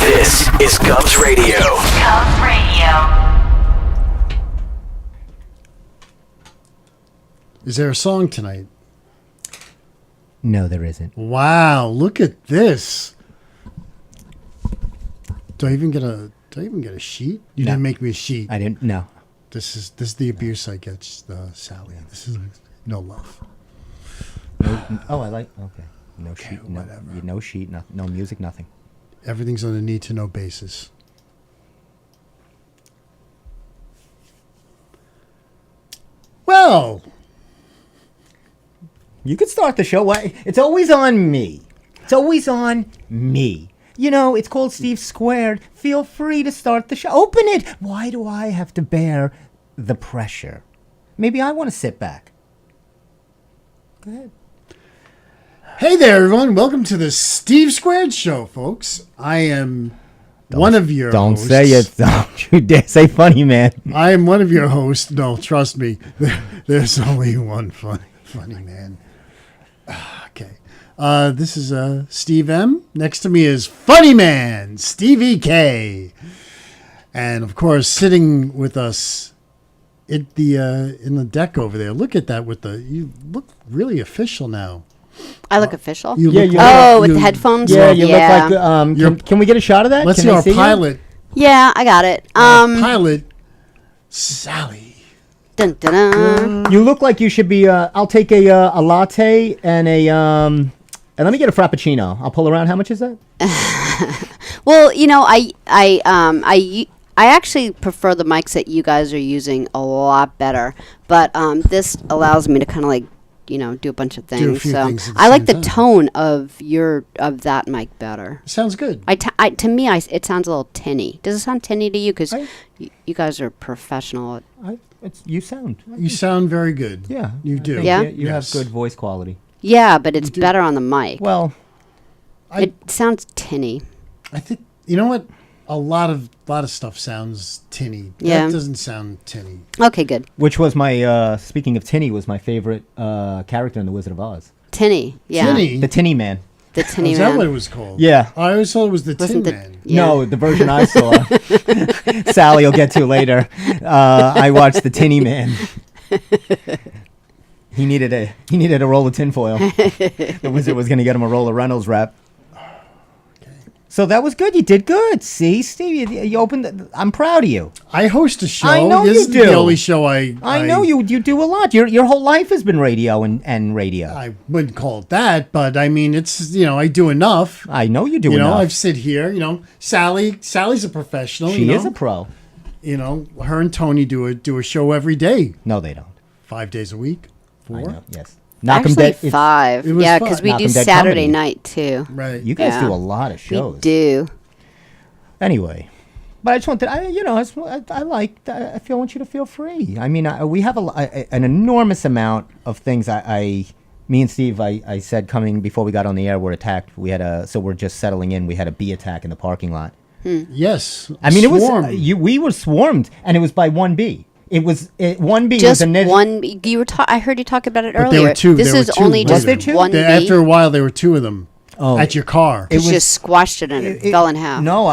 This is Cubs Radio. Cubs Radio. Is there a song tonight? No, there isn't. Wow, look at this. Do I even get a sheet? You No. didn't make me a sheet. I didn't. No. This is the abuse I get, Sally. This is no love. Oh, I like. Okay. No sheet. No, whatever. no sheet. No music. Nothing. Everything's on a need-to-know basis. Well, You could start the show. Why? It's always on me. It's always on me. You know, it's called Steve Squared. Feel free to start the show. Open it. Why do I have to bear the pressure? Maybe I want to sit back. Go ahead. hey there, everyone. Welcome to the Steve Squared Show, folks. I am one of your Don't hosts. say it. Don't you dare say funny, man. I am one of your hosts. No, trust me. There's only one funny man. Okay. This is Steve M. Next to me is Funny Man, Stevie K. And, of course, sitting with us in the deck over there. Look at that you look really official now. I look official. You Yeah, look you Oh, with you- the headphones? Yeah, you look like the. You're- Can we get a shot of that? Let's Can see I our you? pilot. Yeah, I got it. Pilot, Sally. Dun, dun, dun. You look like you should be. I'll take a latte and and let me get a frappuccino. I'll pull around. How much is that? Well, you know, I actually prefer the mics that you guys are using a lot better, but this allows me to kind of like, you know, do a bunch of things. few So things at the I like same the time. tone of that mic better. Sounds good. To me, it sounds a little tinny. Does it sound tinny to you? Because I- you guys are professional. You sound. You sound very good. Yeah, You I do. think Yeah? You Yes. have good voice quality. Yeah, but it's better on the mic. Well, It sounds tinny. I think, you know what? A lot of stuff sounds tinny. Yeah. That doesn't sound tinny. Okay, good. which was my speaking of Tinny was my favorite character in The Wizard of Oz. Tinny. Yeah. Tinny? The Tinny Man. The tinny Is man. that what it was called? Yeah. I always thought it was the Tin Wasn't the- Man. Yeah. No, the version I saw. Sally will get to later. I watched the Tinny Man. He needed a roll of tinfoil. The wizard was going to get him a roll of Reynolds wrap. So that was good. You did good. See, Steve, you opened. I'm proud of you. I host a show. I know This you is do. the only show I know you do a lot. Your whole life has been radio and radio. I wouldn't call it that, but I mean, it's, I do enough. I know you do You know, enough. I've sit here, Sally's a professional. She is a pro. Her and Tony do a show every day, No, they don't. 5 days a week. I 4. know. Yes. Knock 'em Actually, dead. It's- 5. it was Yeah, five. because we Knock do 'em dead Saturday comedy. night too. Right. You guys Yeah. do a lot of shows. We do. Anyway, but I just wanted, I want you to feel free. I mean, we have an enormous amount of things. Me and Steve, I said coming before we got on the air, we're attacked. So we're just settling in. We had a bee attack in the parking lot. Yes. I mean, Swarm. it was we were swarmed, and it was by one bee. It was one bee. Just was a one. You were. I heard you talk about it But earlier. there were two. This there is were two only with just there them. two? one bee. After a while, there were 2 of them at your car. It just squashed it and it fell in half. No,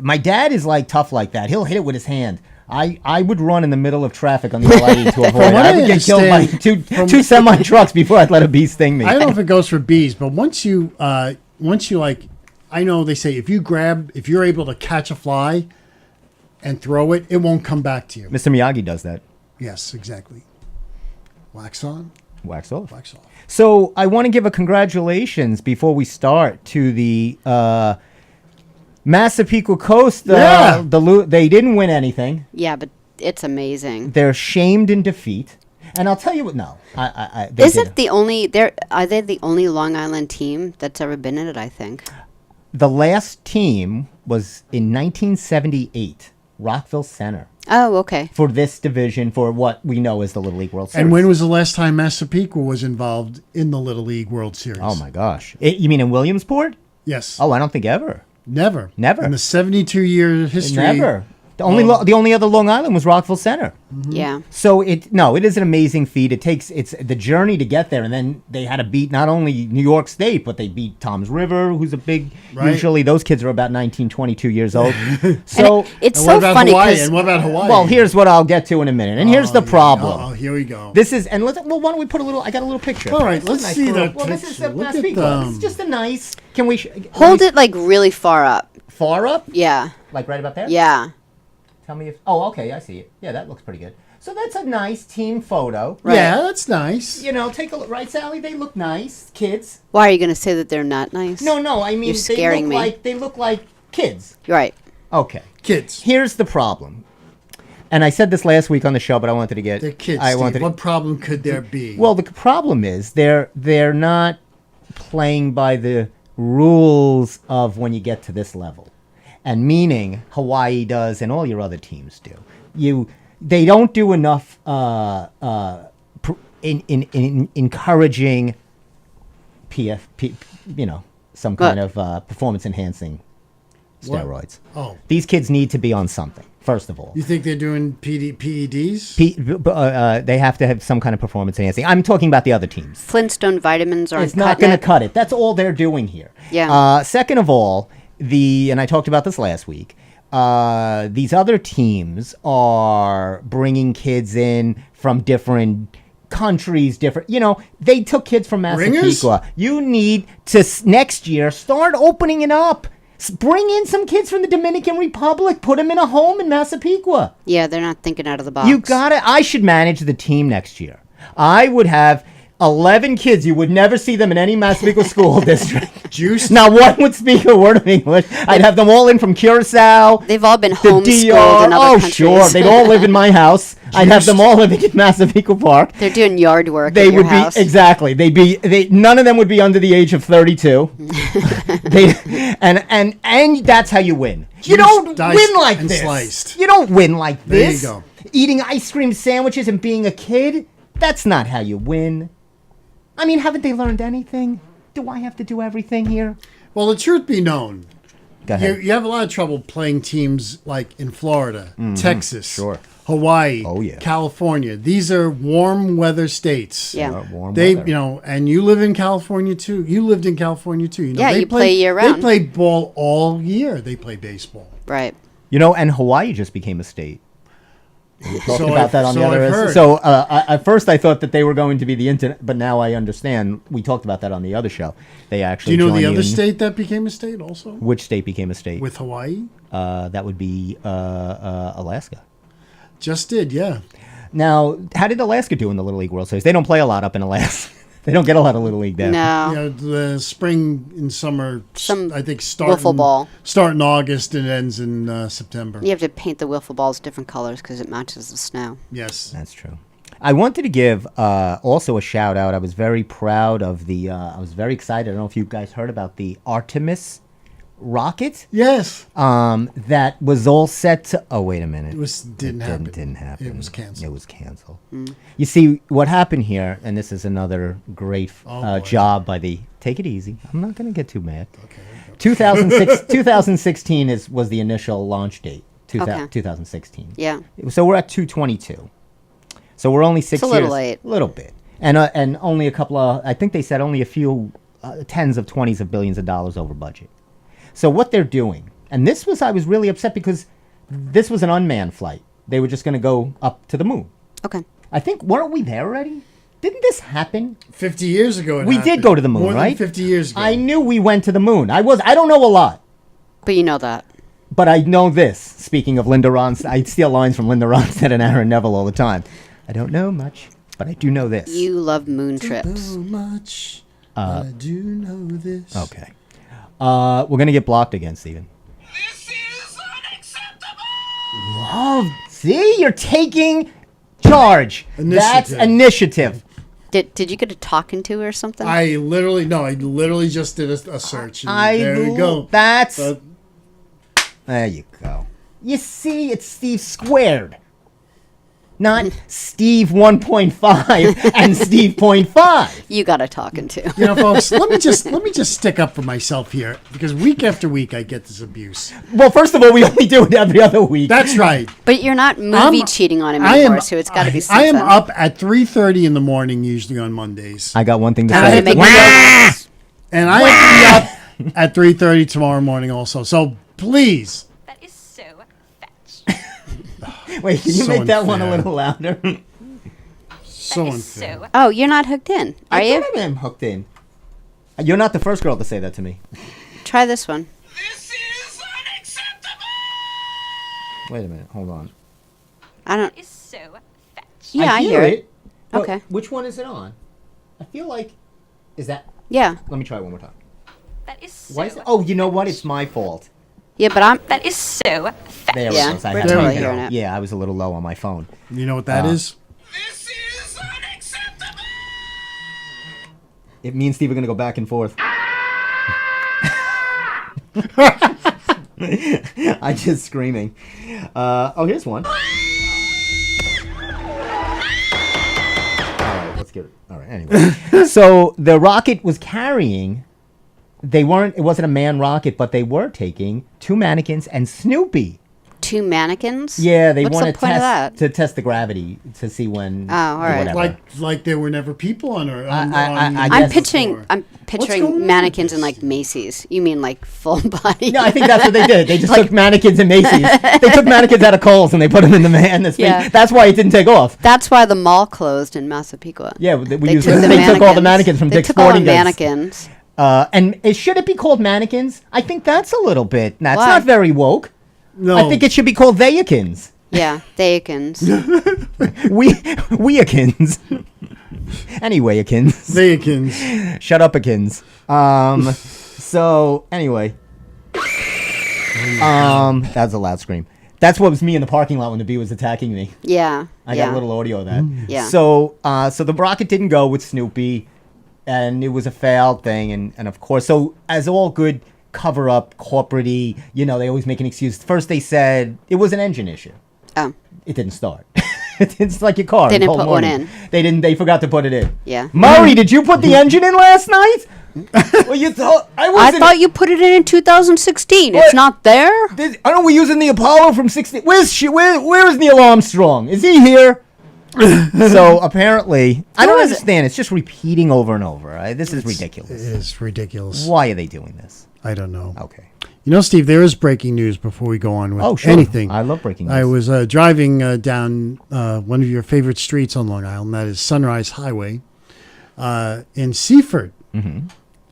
my dad is like tough like that. He'll hit it with his hand. I would run in the middle of traffic on the LIE to avoid it. what I I would get killed by understand, two semi trucks before I'd let a bee sting me. I don't know if it goes for bees, but once you like, I know they say if you're able to catch a fly and throw it, it won't come back to you. Mr. Miyagi does that. Yes, exactly. Wax on, Wax off. wax off. So I want to give a congratulations before we start to the Massapequa Coast. Yeah. They didn't win anything. Yeah, but it's amazing. They're shamed in defeat. And I'll tell you what. No, they Is did. it the only? Are they the only Long Island team that's ever been in it? I think. The last team was in 1978, Rockville Center, Oh, okay. for this division, for what we know as the Little League World Series. And when was the last time Massapequa was involved in the Little League World Series? Oh my gosh! You mean in Williamsport? Yes. Oh, I don't think ever. Never. Never. In the 72-year history. Never. The only other Long Island was Rockville Center. Yeah. So it is an amazing feat. It's the journey to get there, and then they had to beat not only New York State, but they beat Tom's River, who's a big. Right. Usually those kids are about 19, 22 years old. So It's And so what about funny Hawaii? because And what about Hawaii? well, here's what I'll get to in a minute, and here's the problem. Oh, here we go. This is why don't we put a little? I got a little picture. All right, This is let's a see little- that Well, this is picture. a Look at Massapequa. This is them. just a nice. Can we hold it like really far up. far up? Yeah. Like right about there? Yeah. Tell me if. Oh, okay, I see it. Yeah, that looks pretty good. So that's a nice team photo. Right. Yeah, that's nice. You know, take a look. Right, Sally? They look nice, kids. Why are you going to say that they're not nice? No, I mean You're scaring me. They look like kids. You're right. Okay. Kids. Here's the problem. And I said this last week on the show, but I wanted to get. They're kids. I Steve. wanted. What problem could there be? Well, the problem is they're not playing by the rules of when you get to this level, and meaning Hawaii does and all your other teams do. They don't do enough in encouraging PFP, some kind of performance enhancing What? steroids. Oh. These kids need to be on something, first of all. You think they're doing PEDs? They have to have some kind of performance enhancing. I'm talking about the other teams. Flintstone vitamins aren't It's not cutting going it. to cut it. That's all they're doing here. Yeah. Second of all, and I talked about this last week, these other teams are bringing kids in from different countries, they took kids from Ringers? Massapequa. You need to, next year, start opening it up. Bring in some kids from the Dominican Republic. Put them in a home in Massapequa. Yeah, they're not thinking out of the box. You got it. I should manage the team next year. I would have 11 kids. You would never see them in any Massapequa school district. Juice? Now, one would speak a word of English. I'd have them all in from Curacao. They've all been the homeschooled in other Oh, countries. sure. They'd all live in my house. I'd have them all living in Massapequa Park. They're doing yard work They at your would house. be exactly. None of them would be under the age of 32. and that's how you win. You Juiced, don't diced, win like and this. sliced. You don't win like There you this. go. Eating ice cream sandwiches and being a kid. That's not how you win. I mean, haven't they learned anything? Do I have to do everything here? Well, the truth be known, Go ahead. you have a lot of trouble playing teams like in Florida, Texas, Sure. Hawaii, Oh, yeah. California. These are warm weather states. Yeah. Warm They, weather. and you live in California too. You lived in California too. Yeah, they you play year round. They play ball all year. They play baseball. Right. And Hawaii just became a state. We talked So about I've- that on the so other. I've heard. So at first I thought that they were going to be the internet, but now I understand. We talked about that on the other show. They Do actually. you know the joined other in- state that became a state also? Which state became a state? With Hawaii? That would be Alaska. Just did, yeah. Now, how did Alaska do in the Little League World Series? They don't play a lot up in Alaska. They don't get a lot of Little League there. No. You know, the spring and summer, Some I think, start wiffle ball. Start in August and ends in September. You have to paint the wiffle balls different colors because it matches the snow. Yes. That's true. I wanted to give also a shout out. I was very proud of I was very excited. I don't know if you guys heard about the Artemis rocket. Yes. That was all set to. Oh, wait a minute. Didn't happen. Didn't happen. It was canceled. It was canceled. You see, what happened here, and this is another great boy. job by the. Take it easy. I'm not going to get too mad. Okay. 2016 was the initial launch date. Okay. 2016. Yeah. So we're at 222. So we're only 6 It's a years. little late. A little bit. And only a couple of. I think they said only a few tens of 20s of billions of dollars over budget. So what they're doing, and I was really upset because this was an unmanned flight. They were just going to go up to the moon. Okay. I think, weren't we there already? Didn't this happen? 50 years ago it We happened. did go to the moon, More right? than 50 years ago. I knew we went to the moon. I don't know a lot, But you know that. but I know this. Speaking of Linda Ronstadt, I steal lines from Linda Ronstadt and Aaron Neville all the time. I don't know much, but I do know this. You love moon trips. So much. I do know this. Okay. We're going to get blocked again, Steven. This is unacceptable! Oh, see? You're taking charge. That's Initiative. initiative. Did you get a talking to or something? I literally just did a search. And there you go. That's... But there you go. You see, it's Steve squared. not Steve 1.5 and Steve 0.5. You got a talking to. You know, folks, let me just stick up for myself here because week after week I get this abuse. Well, first of all, we only do it every other week. That's right. But you're not movie cheating on him anymore, so it's got to be I am something. up at 3:30 in the morning usually on Mondays, I got one thing to And I say. have to Make and I have to be up at 3:30 tomorrow morning also. So please, That is so fetch. Wait, can you So make that one a unfair. little louder? so That is unfair. so. Oh, you're not hooked in, are I you? thought I am hooked in. You're not the first girl to say that to me. Try this one. This is unacceptable. Wait a minute, hold on. I don't. That is so fetch. Yeah, I hear it. But Okay. Which one is it on? I feel like, is that? Yeah, Let me try it one more time. That is so. Why is it? Oh, you know what? It's my fault. yeah, but I'm. That is so fetch. There Yeah, it goes. I we're had totally it. hearing it. Yeah, I was a little low on my phone. You know what that is? This is unacceptable. It means Steve are gonna go back and forth. I just screaming. Oh, here's one. All right, let's get it. All right, anyway. So the rocket was carrying. They weren't. It wasn't a man rocket, but they were taking 2 mannequins and Snoopy. 2 mannequins. Yeah, they What's want the to point of that? test the gravity to see when. Oh, all right. whatever. Like there were never people on Earth. I I'm guess- picturing. I'm going picturing on mannequins with in this? like Macy's. You mean like full body? No, I think that's what they did. They just took mannequins in Macy's. They took mannequins out of Kohl's and they put them in the space. Yeah. That's why it didn't take off. That's why the mall closed in Massapequa. Yeah, they They used. took the They took all the mannequins. mannequins from They Dick's took all the Sporting Goods. mannequins. Should it be called mannequins? I think that's a little bit. That's Why? not very woke. No, I think it should be called theyikins. Yeah, Theikins. Weakins. Anywayikins. Vehicles. Shut upikins. So anyway. That's a loud scream. That's what was me in the parking lot when the bee was attacking me. Yeah. I yeah. got a little audio of that. Yeah. So the rocket didn't go with Snoopy, and it was a failed thing, and of course, so as all good cover-up, corporate-y, they always make an excuse. First they said it was an engine issue. Oh, It didn't start. It's like your car. They in didn't cold put one morning. in. They forgot to put it in. yeah. Murray, did you put the engine in last night? Well, you thought I I wasn't. thought you put it in 2016. What? It's not there. I know we're using the Apollo from 16. Where is Neil Armstrong? Is he here? So apparently, I don't Who is it? understand. It's just repeating over and over. This is It ridiculous. is ridiculous. Why are they doing this? I don't know. Okay. You know, Steve, there is breaking news before we go on with Oh, sure. anything. I love breaking news. I was driving down one of your favorite streets on Long Island, that is Sunrise Highway, in Seaford,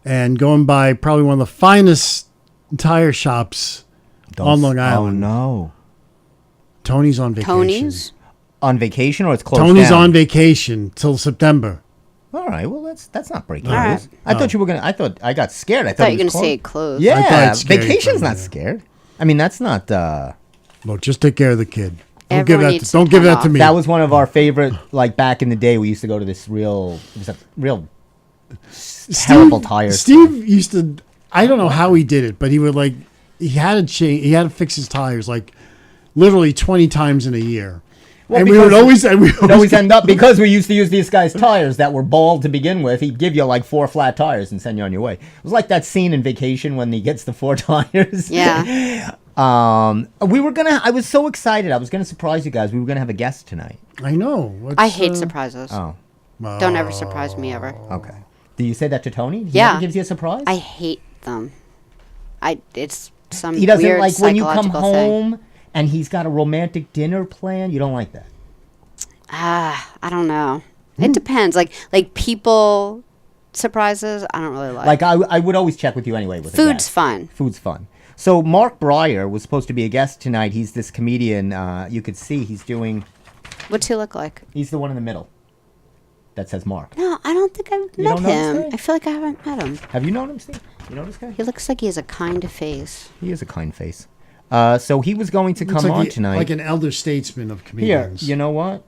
and going by probably one of the finest tire shops on Long Island. Oh no. Tony's on vacation. Tony's. On vacation or it's closed Tony's down? on vacation till September. All right. Well, that's not breaking All right. news. I thought you were gonna. I got scared. I I thought thought it you were was gonna say closed. closed. I thought Yeah, it's scary vacation's for not me. scared. I mean, that's not. Look, just take care of the kid. Don't Everyone give needs that. Don't some give time that to off. me. That was one of our favorite. Like back in the day, we used to go to this real. It was a real terrible tires. Steve used to. I don't know how he did it, but he would like. He had to change. He had to fix his tires like literally 20 times in a year. Well, and we would because always. And we It always end up because we used to use these guys' tires that were bald to begin with. He'd give you like 4 flat tires and send you on your way. It was like that scene in Vacation when he gets the 4 tires. Yeah. We were gonna. I was so excited. I was gonna surprise you guys. We were gonna have a guest tonight. I know. What's, I hate surprises. Oh, Don't ever surprise me ever. okay. Do you say that to Tony? He Yeah. never gives you a surprise. I hate them. It's some He doesn't weird like when you come psychological thing. home and he's got a romantic dinner plan. You don't like that. I don't know. It depends. Like people surprises, I don't really like. Like I would always check with you anyway. With a Food's guest. fun. Food's fun. So Mark Breyer was supposed to be a guest tonight. He's this comedian. You could see he's doing. What's he look like? He's the one in the middle. That says Mark. No, I don't think I've You met don't know this him. guy? I feel like I haven't met him. Have you known him, Steve? You know this guy? He looks like he has a kind face. He has a kind face. So he was going to Looks come like on he- tonight. like an elder statesman of Here, comedians. you know what?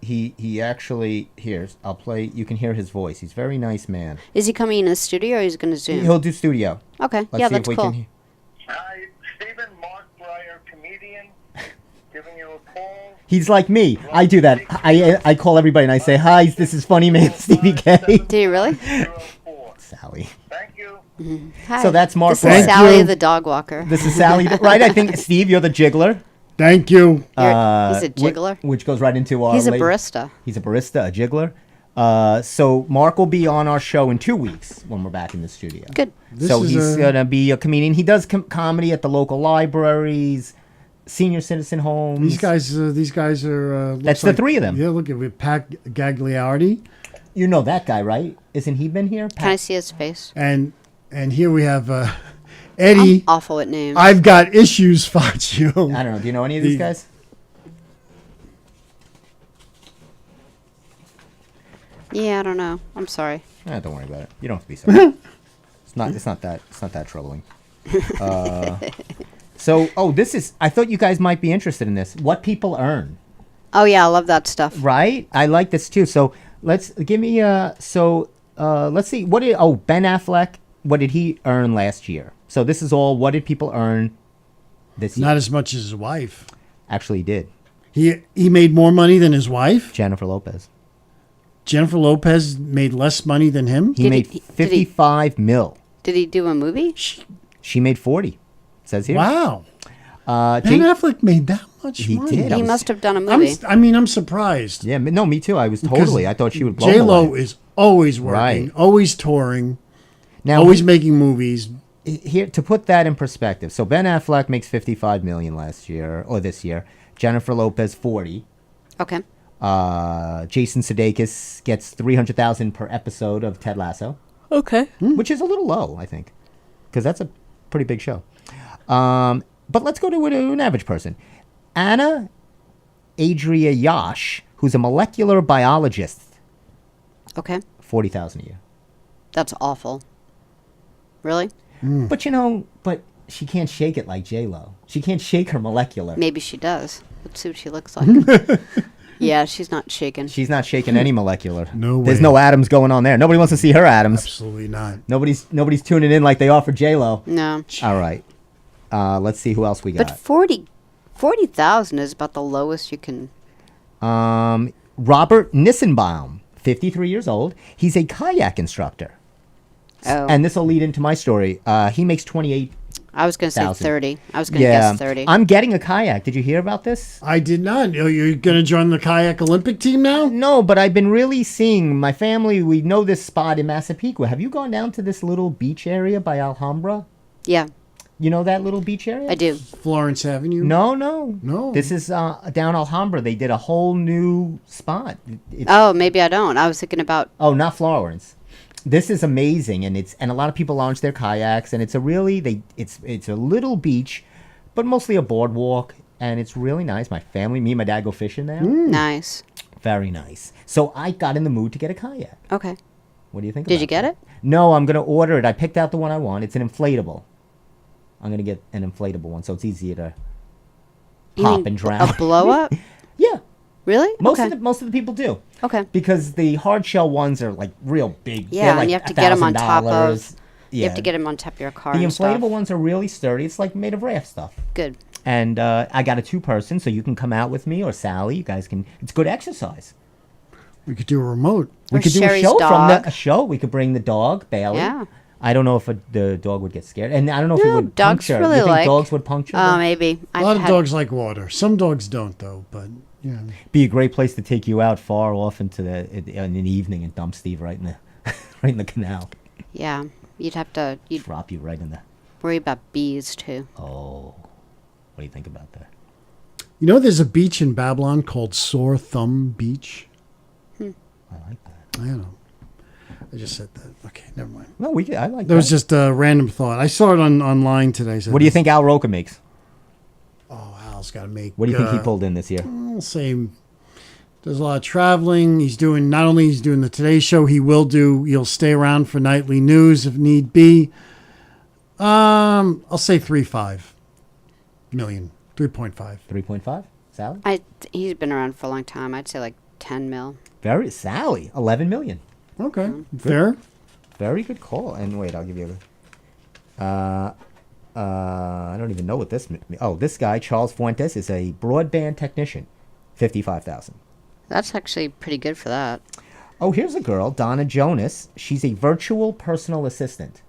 He actually here's. I'll play. You can hear his voice. He's a very nice man. Is he coming in the studio or he's going to Zoom? He'll do studio. Okay, Let's yeah, see that's if we cool. can. Hi, Stephen, Mark Breyer, comedian, giving you a call He's like me. I do that. I call everybody and I say, "Hi, this is Funny Man Stevie K." Do you really? Sally. Thank you. Hi. So that's Mark. This is Thank Sally you. the dog walker. This is Sally, right? I think Steve, you're the jiggler. Thank you. He's a jiggler. Which goes right into our. He's a late- barista. He's a barista, a jiggler. So Mark will be on our show in 2 weeks when we're back in the studio. Good. This So is he's a- gonna be a comedian. He does comedy at the local libraries, senior citizen homes. These guys are. looks That's the three of them. Yeah, look at with Pat Gagliardi, You know that guy, right? Isn't he been here? Can I see his face? and here we have I'm Eddie. awful at names. I've got issues, Faccio. I don't know. Do you know any of these The- guys? Yeah, I don't know. I'm sorry. Don't worry about it. You don't have to be sorry. It's not that troubling. This is. I thought you guys might be interested in this. What people earn, Oh yeah, I love that stuff. right? I like this too. So let's give me. Let's see. Ben Affleck? What did he earn last year? So this is all. What did people earn this year? Not as much as his wife. Actually, he did. He made more money than his wife. Jennifer Lopez. Jennifer Lopez made less money than him. He Did made he- 55 mil. Did he do a movie? She made 40. It says here. Wow. Ben Jay- Affleck made that much He money. did. He was- must have done a movie. I'm surprised. Yeah, no, me too. I was totally. I thought she would blow J him Lo away. is always working, Right. always touring, Now, always making movies. here to put that in perspective. So Ben Affleck makes 55 million last year or this year. Jennifer Lopez 40. Okay. Jason Sudeikis gets 300,000 per episode of Ted Lasso, Okay. which is a little low, I think, because that's a pretty big show. But let's go to an average person. Anna Adria Yash, who's a molecular biologist, Okay. 40,000 a year. That's awful. Really? But but she can't shake it like J Lo. She can't shake her molecular. Maybe she does. Let's see what she looks like. Yeah, she's not shaking. She's not shaking any molecular. No There's way. no atoms going on there. Nobody wants to see her atoms. Absolutely not. Nobody's tuning in like they are for J Lo. No. All right. Let's see who else we But got. 40,000 is about the lowest you can. Robert Nissenbaum, 53 years old. He's a kayak instructor. Oh. And this will lead into my story. He makes 28. I was going to say 1,000. 30. I was going to guess 30. I'm getting a kayak. Did you hear about this? I did not. You're going to join the kayak Olympic team now? No, but I've been really seeing my family. We know this spot in Massapequa. Have you gone down to this little beach area by Alhambra? Yeah, You know that little beach area? I do. Florence Avenue? No. No. This is down Alhambra. They did a whole new spot. It's, Oh, maybe I don't. I was thinking about. oh, not Florence. This is amazing, and a lot of people launch their kayaks, and it's a little beach, but mostly a boardwalk, and it's really nice. Me and my dad go fishing there. Nice. Very nice. So I got in the mood to get a kayak. Okay. What do you think? Did about you get that? it? No, I'm gonna order it. I picked out the one I want. It's an inflatable. I'm gonna get an inflatable one, so it's easier to You hop mean and drown. A blow up? Yeah, Really? most okay. of the people do. Okay. Because the hard shell ones are like real big. Yeah, They're and like you have to get 'em on top of- $1,000. You have to get them on top of your car. The and inflatable stuff. ones are really sturdy. It's like made of raft stuff. Good. And I got a 2-person, so you can come out with me or Sally. You guys can. It's good exercise. We could do a remote. We Or could do Sherry's a show dog. a show. We could bring the dog Bailey. Yeah. I don't know if the dog would get scared, and I don't know if it No, would dogs puncture. really You think like- dogs would puncture? Oh, them? maybe. A lot of dogs like water. Some dogs don't, though. But yeah, Be a great place to take you out far off into in the evening and dump Steve right in the right in the canal. Yeah. You'd have to. You'd Drop you right in the. worry about bees too. Oh, what do you think about that? you know, there's a beach in Babylon called Sore Thumb Beach. I like that. I don't know. I just said that. Okay, never mind. No, I like That was just a random thought. I saw it online today. So What do you think Al Roker makes? Oh, Al's got to make. What do you think he pulled in this year? I'll say does a lot of traveling. He's doing not only he's doing the Today Show. He'll stay around for nightly news if need be. I'll say 3.5 million. 3.5. 3.5. Sally. He's been around for a long time. I'd say like 10 mil. Very Sally. 11 million. Okay, fair. Very good call. And wait, I'll give you a. I don't even know what this. Oh, this guy Charles Fuentes is a broadband technician. $55,000. That's actually pretty good for that. Oh, here's a girl, Donna Jonas. She's a virtual personal assistant.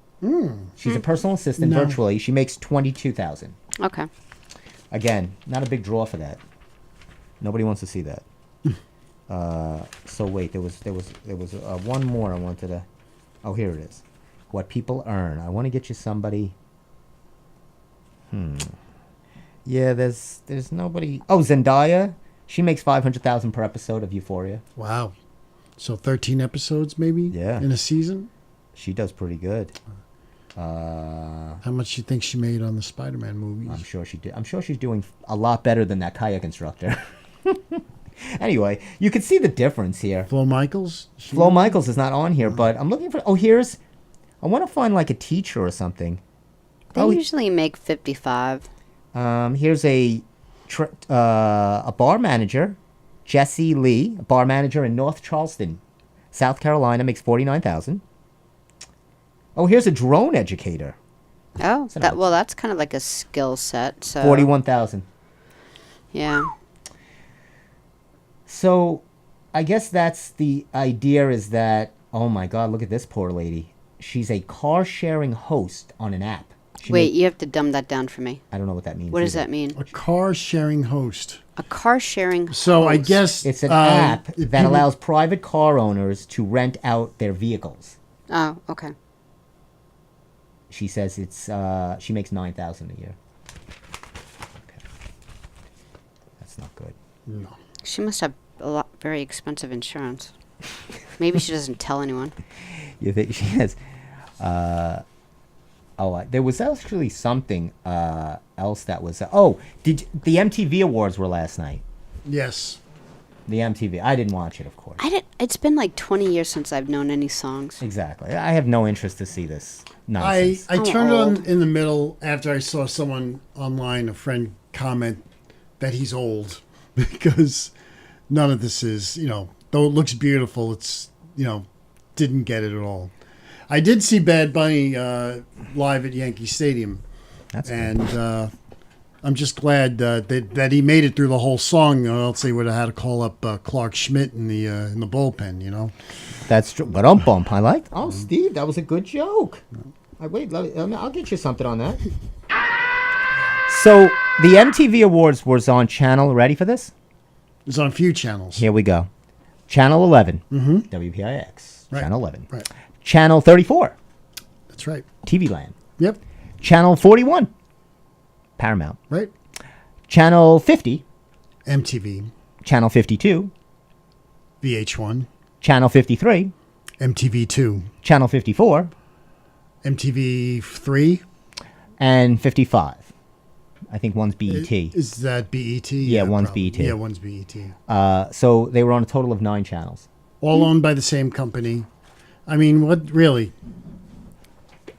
She's a personal assistant No. virtually. She makes $22,000. Okay. Again, not a big draw for that. Nobody wants to see that. So wait, there was one more I wanted to. Oh, here it is. What people earn. I want to get you somebody. Yeah, there's nobody. Oh, Zendaya. She makes $500,000 per episode of Euphoria. Wow. So 13 episodes maybe Yeah. in a season? She does pretty good. How much do you think she made on the Spider-Man movies? I'm sure she did. I'm sure she's doing a lot better than that kayak instructor. Anyway, you can see the difference here. Flo Michaels? Flo Michaels is not on here, but I'm looking for. Oh, here's. I want to find like a teacher or something. They usually make 55. Here's a bar manager, Jesse Lee, a bar manager in North Charleston, South Carolina, makes $49,000. Oh, here's a drone educator, Oh, that's kind of like a skill set. So $41,000. Yeah. So, I guess that's the idea. Is that oh my God, look at this poor lady. She's a car sharing host on an app. Wait, you have to dumb that down for me. I don't know what that means. What does either. that mean? A car sharing host. A car sharing. So I host. guess It's an app that people- allows private car owners to rent out their vehicles. Oh, okay. She says it's she makes $9,000 a year. Okay. That's not good. No. She must have very expensive insurance. Maybe she doesn't tell anyone. You think she has? There was actually something else that was. The MTV Awards were last night? Yes. The MTV. I didn't watch it, of course. It's been like 20 years since I've known any songs. Exactly. I have no interest to see this nonsense. I I'm turned it old. on in the middle after I saw someone online, a friend, comment that he's old because none of this is, though it looks beautiful, it's, didn't get it at all. I did see Bad Bunny live at Yankee Stadium, That's good. and I'm just glad that he made it through the whole song. Or else they would have had to call up Clark Schmidt in the bullpen. That's true. But bump. I like. Oh, Steve, that was a good joke. I'll get you something on that. So the MTV Awards was on channel. Ready for this? It's on a few channels. Here we go. Channel 11, WPIX. Right. Channel 11. Right. Channel 34, That's right. TV Land. Yep. Channel 41, Paramount. Right. Channel 50, MTV, Channel 52, VH1, Channel 53, MTV2, Channel 54, MTV3. and 55. I think one's BET. Is that BET? Yeah, one's probably. BET. Yeah, one's BET. So they were on a total of 9 channels. All owned by the same company. I mean, what really?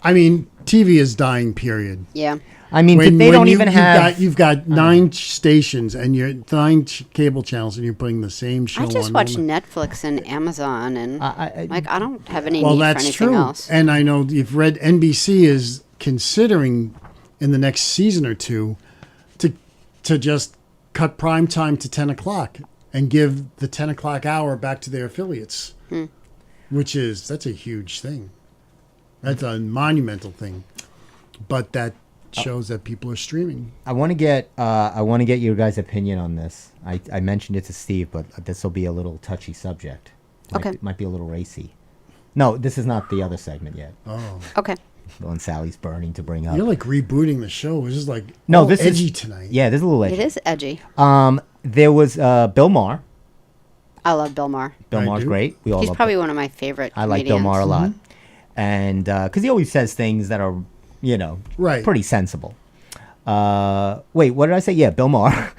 I mean, TV is dying. Period. Yeah. I mean, they don't even have. You've got 9 stations and you're 9 cable channels, and you're putting the same show I on. just watch all the- Netflix and Amazon, and I don't have any Well, need for that's anything true. else. And I know you've read NBC is considering in the next season or two to just cut prime time to 10 o'clock and give the 10 o'clock hour back to their affiliates, that's a huge thing. That's a monumental thing. But that shows that people are streaming. I want to get your guys' opinion on this. I mentioned it to Steve, but this will be a little touchy subject. Might be a little racy. No, this is not the other segment yet. Oh, Okay. The one Sally's burning to bring up. you're like rebooting the show. This is like No, all this edgy is tonight. Yeah, this is a little edgy. It is edgy. There was Bill Maher. I love Bill Maher. Bill I Maher's do. great. We all He's love probably one of my favorite I like Bill comedians. Maher a lot. And because he always says things that are, Right. pretty sensible. Wait, what did I say? Yeah, Bill Maher.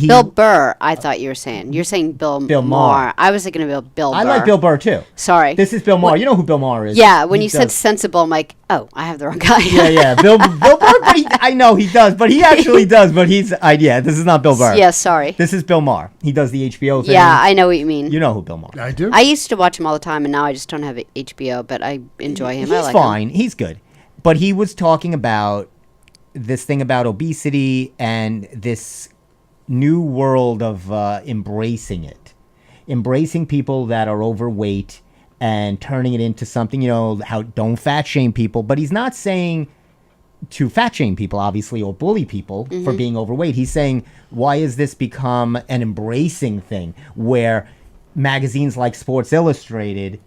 Bill Burr, I thought you were saying. You're saying Bill Maher. Maher. I was thinking of Bill Burr. I like Bill Burr too. Sorry. This is Bill Maher. You know who Bill Maher is? Yeah, when He you said does- sensible, I'm like, oh, I have the wrong guy. yeah, Bill Burr. But I know he does, but he actually does. But this is not Bill Burr. Yeah, sorry. This is Bill Maher. He does the HBO thing. Yeah, I know what you mean. You know who Bill Maher. I do. I used to watch him all the time, and now I just don't have HBO, but I enjoy him. I He's like fine. He's good. But he was talking about this thing about obesity and this new world of embracing it, embracing people that are overweight and turning it into something. How don't fat shame people, but he's not saying to fat shame people, obviously, or bully people for being overweight. He's saying, why has this become an embracing thing where magazines like Sports Illustrated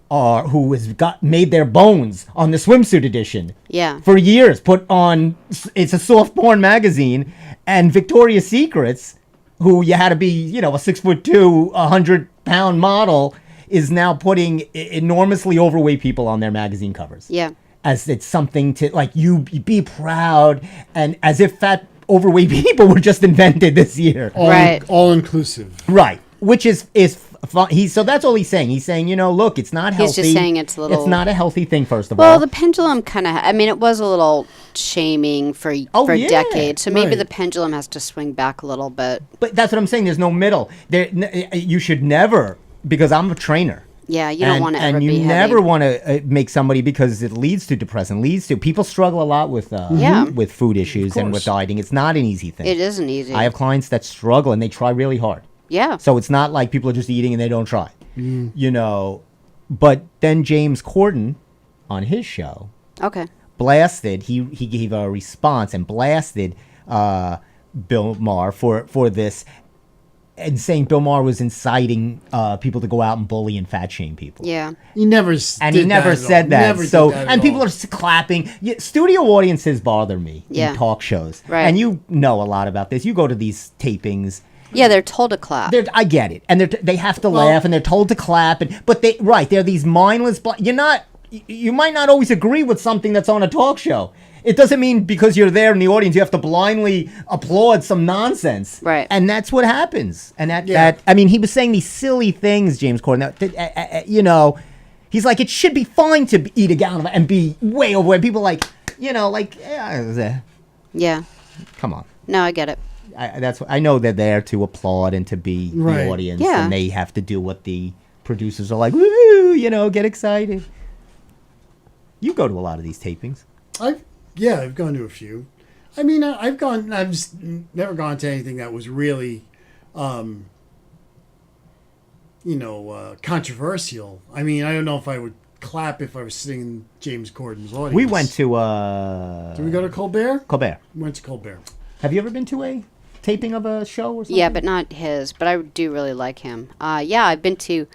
who has made their bones on the swimsuit edition for years, put on, it's a soft porn magazine, and Victoria's Secrets, who you had to be, a 6'2", 100-pound model, is now putting enormously overweight people on their magazine covers. Yeah. As it's something to, like, you be proud, and as if fat, overweight people were just invented this year. All inclusive. Right. Which is fun. So that's all he's saying. He's saying, look, it's not healthy. He's just saying it's a little... It's not a healthy thing, first of all. Well, the pendulum kind of... it was a little shaming for decades. So maybe the pendulum has to swing back a little bit. But that's what I'm saying. There's no middle. You should never... Because I'm a trainer. Yeah, you don't want to ever be And you heavy. never want to make somebody, because it leads to depression. People struggle a lot with food issues and with dieting. It's not an easy thing. It isn't easy. I have clients that struggle, and they try really hard. Yeah. So it's not like people are just eating and they don't try. But then James Corden, on his show, blasted, he gave a response and blasted Bill Maher for this, and saying Bill Maher was inciting people to go out and bully and fat shame people. Yeah. He never said that. And people are clapping. Studio audiences bother me in talk shows. Right. And you know a lot about this. You go to these tapings. Yeah, they're told to clap. I get it, and they have to laugh, and they're told to clap, but they're these mindless. You might not always agree with something that's on a talk show. It doesn't mean because you're there in the audience you have to blindly applaud some nonsense. Right. And that's what happens. And he was saying these silly things, James Corden. He's like, it should be fine to eat a gallon and be way overweight. People Yeah. Come on. No, I get it. I know they're there to applaud and to be the audience, Yeah. and they have to do what the producers are like. Woo, get excited. You go to a lot of these tapings. I've gone to a few. I've just never gone to anything that was really, controversial. I don't know if I would clap if I was sitting in James Corden's audience. We went to. Did we go to Colbert? Colbert. We went to Colbert. Have you ever been to a taping of a show or something? Yeah, but not his. But I do really like him. I've been to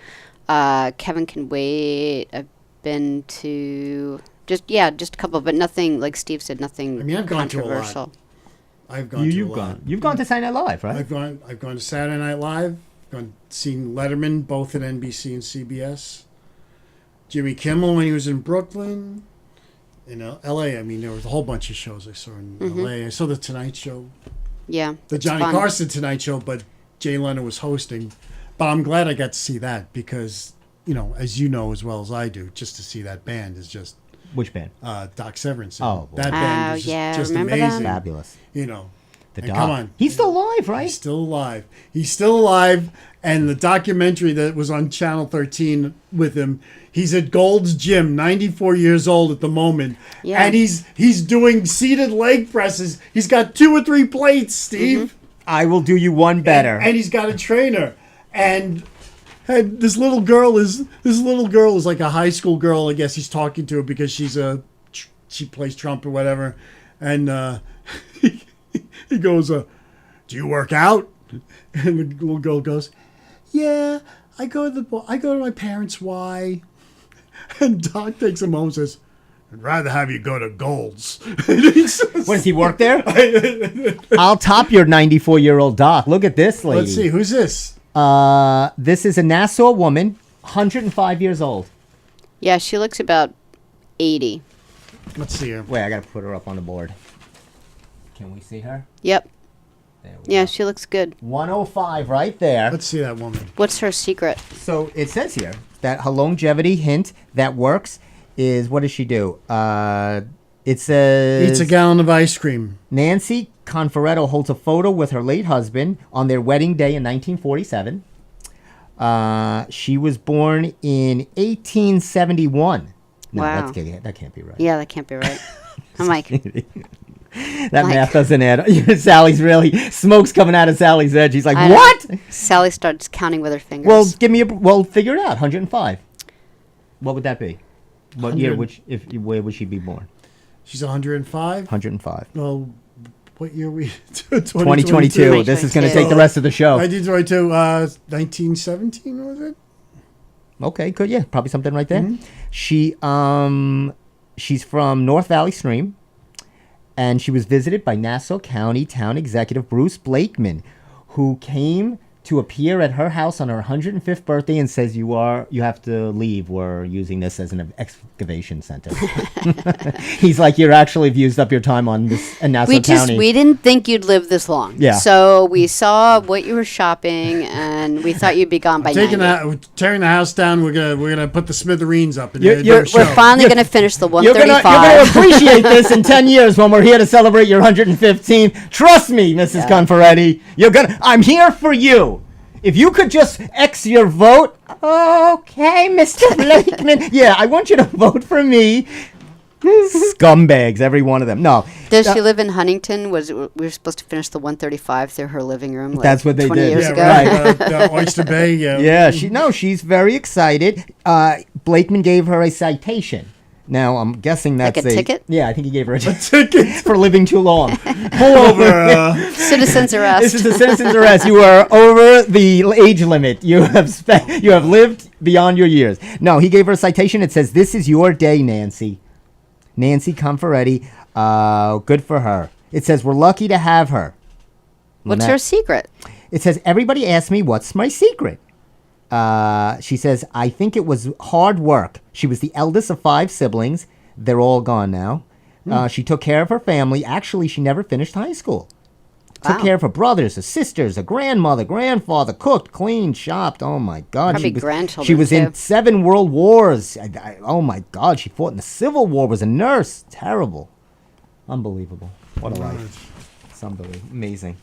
Kevin Can Wait. I've been to just a couple, but nothing, like Steve said, nothing I've gone controversial. to a lot. I've gone to a lot. You've gone to Saturday Night Live, right? I've gone to Saturday Night Live. Seen Letterman both at NBC and CBS. Jimmy Kimmel when he was in Brooklyn. In L.A., there was a whole bunch of shows I saw in L.A. I saw The Tonight Show. Yeah. The Johnny Carson Tonight Show, but Jay Leno was hosting. But I'm glad I got to see that because, as you know as well as I do, just to see that band is just... Which band? Doc Severinsen. Oh, that band is just remember amazing. that? Fabulous. The Doc. Come on. He's still alive, right? He's still alive. And the documentary that was on Channel 13 with him, he's at Gold's Gym, 94 years old at the moment. Yeah. And he's doing seated leg presses. He's got 2 or 3 plates, Steve. I will do you one better. And he's got a trainer. And this little girl is like a high school girl. I guess he's talking to her because she plays Trump or whatever. And he goes, do you work out? And the little girl goes, yeah, I go to my parents' Y. And Doc takes a moment and says, I'd rather have you go to Gold's. What, does he work there? I'll top your 94-year-old Doc. Look at this lady. Let's see, who's this? This is a Nassau woman, 105 years old. Yeah, she looks about 80. Let's see her. Wait, I got to put her up on the board. Can we see her? Yep. There we Yeah, go. she looks good. 105 right there. Let's see that woman. What's her secret? So it says here that her longevity hint that works is, what does she do? It says... Eats a gallon of ice cream. Nancy Conferetto holds a photo with her late husband on their wedding day in 1947. She was born in 1871. No, Wow. that can't be right. Yeah, that can't be right. I'm like, That Like- math doesn't add up. Sally's really smoke's coming out of Sally's head. She's like, I know. what? Sally starts counting with her fingers. Well, figure it out. 105. What would that be? What year? 100. Where would she be born? She's 105. 105. Well, what year we? 2022. This is going to take the rest of the show. 1922. 1917 was it? Okay, good. Yeah, probably something right there. Mm-hmm. She's from North Valley Stream, and she was visited by Nassau County Town Executive Bruce Blakeman, who came to appear at her house on her 105th birthday and says, you have to leave. We're using this as an excavation center. He's like, you've used up your time on this in Nassau County. We didn't think you'd live this long. Yeah. So we saw what you were shopping, and we thought you'd be gone by 90. We're tearing the house down. We're gonna put the smithereens up. And We're finally going to finish the You're 135. gonna appreciate this in 10 years when we're here to celebrate your 115th. Trust me, Mrs. Conferetti. I'm here for you. If you could just X your vote. Okay, Mr. Blakeman. Yeah, I want you to vote for me. Scumbags, every one of them. No. Does she live in Huntington? We were supposed to finish the 135 through her living room. Like That's what they 20 did. years yeah, ago. right. Oyster Bay. Yeah. Yeah, she's very excited. Blakeman gave her a citation. Now, I'm guessing that's Like a ticket? Yeah, I think he gave her a Ticket. for living too long. Pull over. Citizen's arrest. This is a citizen's arrest. You are over the age limit. You have lived beyond your years. No, he gave her a citation. It says, "This is your day, Nancy." Nancy Conferetti. Good for her. It says, "We're lucky to have her." What's her secret? It says, "Everybody asks me what's my secret." She says, "I think it was hard work. She was the eldest of 5 siblings. They're all gone now. She took care of her family. Actually, she never finished high school. Took Wow. care of her brothers, her sisters, her grandmother, grandfather, cooked, cleaned, shopped. Oh, my God. Probably She was grandchildren, in too. 7 world wars. Oh, my God. She fought in the Civil War, was a nurse. Terrible. Unbelievable. What a life. It's unbelievable. Amazing."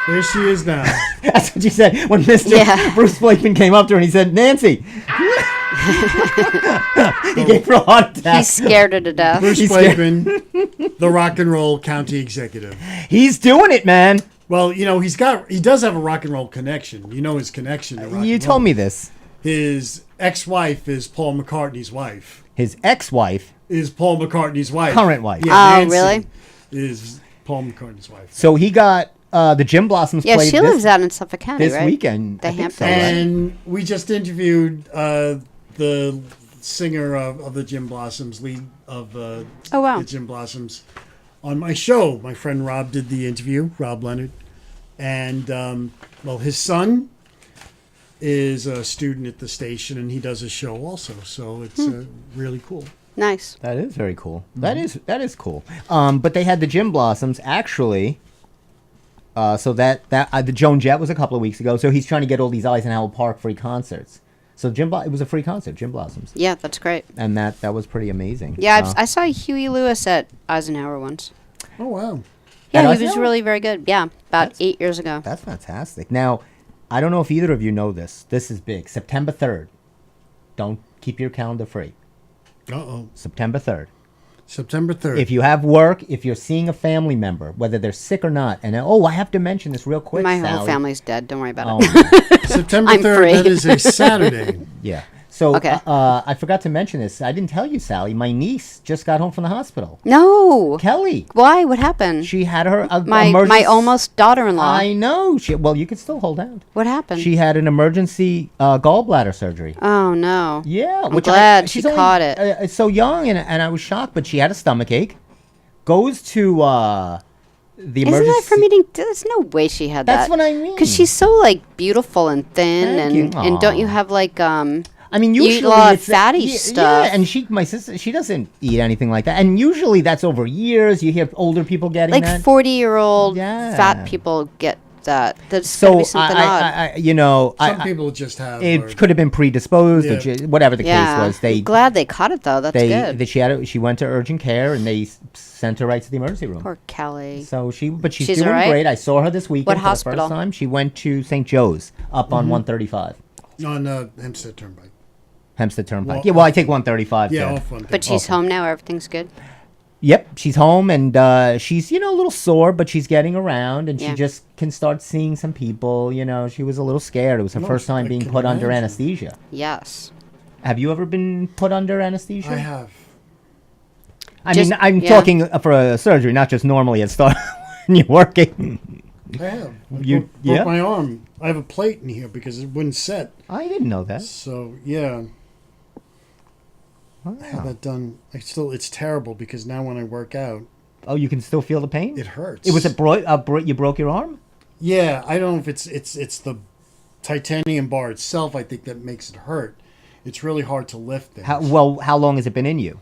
There she is now. That's what she said when Mr. Yeah. Bruce Blakeman came up to her and he said, "Nancy." He gave her a heart attack. He scared her to death. Bruce He's Blakeman, the rock and roll county executive. He's doing it, man. Well, he does have a rock and roll connection. You know his connection to rock You and told roll. me this. His ex-wife is Paul McCartney's wife. His ex-wife. Is Paul McCartney's wife. Current wife. Yeah, Oh, Nancy really? Is Paul McCartney's wife. So he got the Jim Blossoms Yeah, played she lives out in Suffolk County, this right? weekend. The I think Hamptons. so, right? And we just interviewed the singer of the Jim Blossoms, lead of Oh, wow. the Jim Blossoms, on my show. My friend Rob did the interview, Rob Leonard. And, his son is a student at the station, and he does a show also. So it's really cool. Nice. That is very cool. That is cool. But they had the Jim Blossoms actually. So the Joan Jett was a couple of weeks ago. So he's trying to get all these Eisenhower Park free concerts. So it was a free concert, Jim Blossoms, Yeah, that's great. and that was pretty amazing. Yeah, I saw Huey Lewis at Eisenhower once. Oh, wow. Yeah, At he was Eisenhower? really very good. Yeah, about 8 years ago. That's fantastic. Now, I don't know if either of you know this. This is big. September 3rd. Don't keep your calendar free. Uh-oh. September 3rd. September 3rd. If you have work, if you're seeing a family member, whether they're sick or not, and I have to mention this real quick, My Sally. whole family's dead. Don't worry about Oh, it. September I'm 3rd, free. that is a Saturday. yeah. So Okay. I forgot to mention this. I didn't tell you, Sally. My niece just got home from the hospital. No. Kelly. Why? What happened? She had her my emergency. almost daughter-in-law. I know. Well, you could still hold out. What happened? She had an emergency gallbladder surgery. Oh no. Yeah, I'm glad she caught it. It's so young, and I was shocked. But she had a stomach ache. Goes to the emergency. Isn't that from eating? There's no way she had that. That's what I mean. Because she's so like beautiful and thin, Thank you. and don't you Aw. have like I mean, you usually eat a lot of it's fatty yeah, stuff. Yeah, and my sister, she doesn't eat anything like that. And usually that's over years. You hear older people getting like that. 40-year-old Yeah. fat people get that. That's gotta So be something odd. Some people just have. or- it could have been predisposed, or Yeah. whatever the Yeah. case was. I'm glad they caught it though. That's good. She went to urgent care, and they sent her right to the emergency room. Poor Kelly. So but she's She's doing all right? great. I saw her this weekend What for the hospital? first time. She went to St. Joe's up Mm-hmm. on 135. on Hempstead Turnpike. Hempstead Turnpike. Well, yeah, well, I take 135. Yeah, to- off one. But she's Okay. home now. Everything's good. Yep, she's home and she's, a little sore, but she's getting around and she Yeah. just can start seeing some people. She was a little scared. It was her No, first time I being can put under imagine. anesthesia. Yes. Have you ever been put under anesthesia? I have. I Just- mean, I'm yeah. talking for a surgery, not just normally at start when you're working. I have. I You- broke yeah? my arm. I have a plate in here because it wouldn't set. I didn't know that. So yeah, I had Wow. that done. It's terrible because now when I work out, Oh, you can still feel the pain? it hurts. It was you broke your arm? Yeah, I don't know if it's the titanium bar itself. I think that makes it hurt. It's really hard to lift things. How long has it been in you?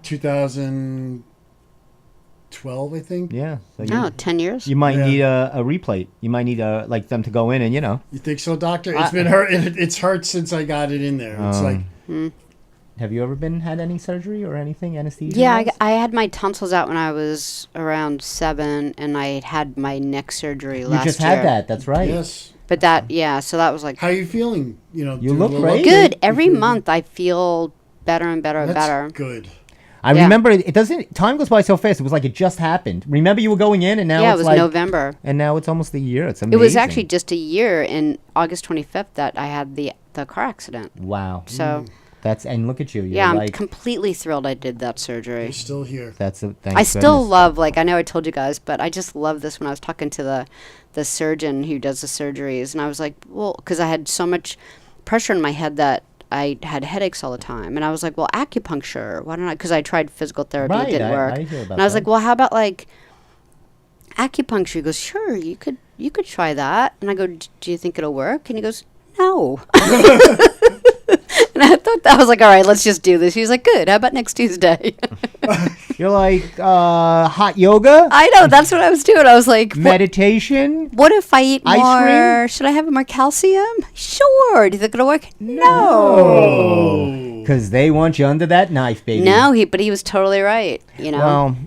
2012, I think. Yeah. So No, 10 years. you might Yeah. need a replate. You might need them to go in and You think so, doctor? It's been hurt. It's hurt since I got it in there. It's like Have you ever had any surgery or anything, anesthesia? Yeah, wise? I had my tonsils out when I was around 7, and I had my neck surgery You last just year. had that. That's right. yes. But so that was like How are you feeling? You do look a little great. update? good. You Every feel month I feel better and better and That's better. good. I Yeah. remember it doesn't. Time goes by so fast. It was like it just happened. Remember you were going in, and now Yeah, it it's was like November. and now it's almost a year. It's amazing. It was actually just a year in August 25th that I had the car accident. wow. So And look at you. You're yeah, I'm like completely thrilled I did that surgery. You're still here. that's a. Thank I still goodness. love, like, I know I told you guys, but I just love this when I was talking to the surgeon who does the surgeries. And I was like, well, because I had so much pressure in my head that I had headaches all the time. And I was like, well, acupuncture, why don't I? Because I tried physical therapy, Right, it didn't work. I hear about And I was that. like, well, how about like acupuncture? He goes, sure, you could try that. And I go, do you think it'll work? And he goes, no. And I thought that was like, all right, let's just do this. He was like, good. How about next Tuesday? You're like hot yoga, I know, that's what I was doing. I was like, meditation. what if I eat Ice more? cream? Should I have more calcium? Sure. Do you think it'll work? No. Oh. Because they want you under that knife, baby. No, but he was totally right. You know. Well,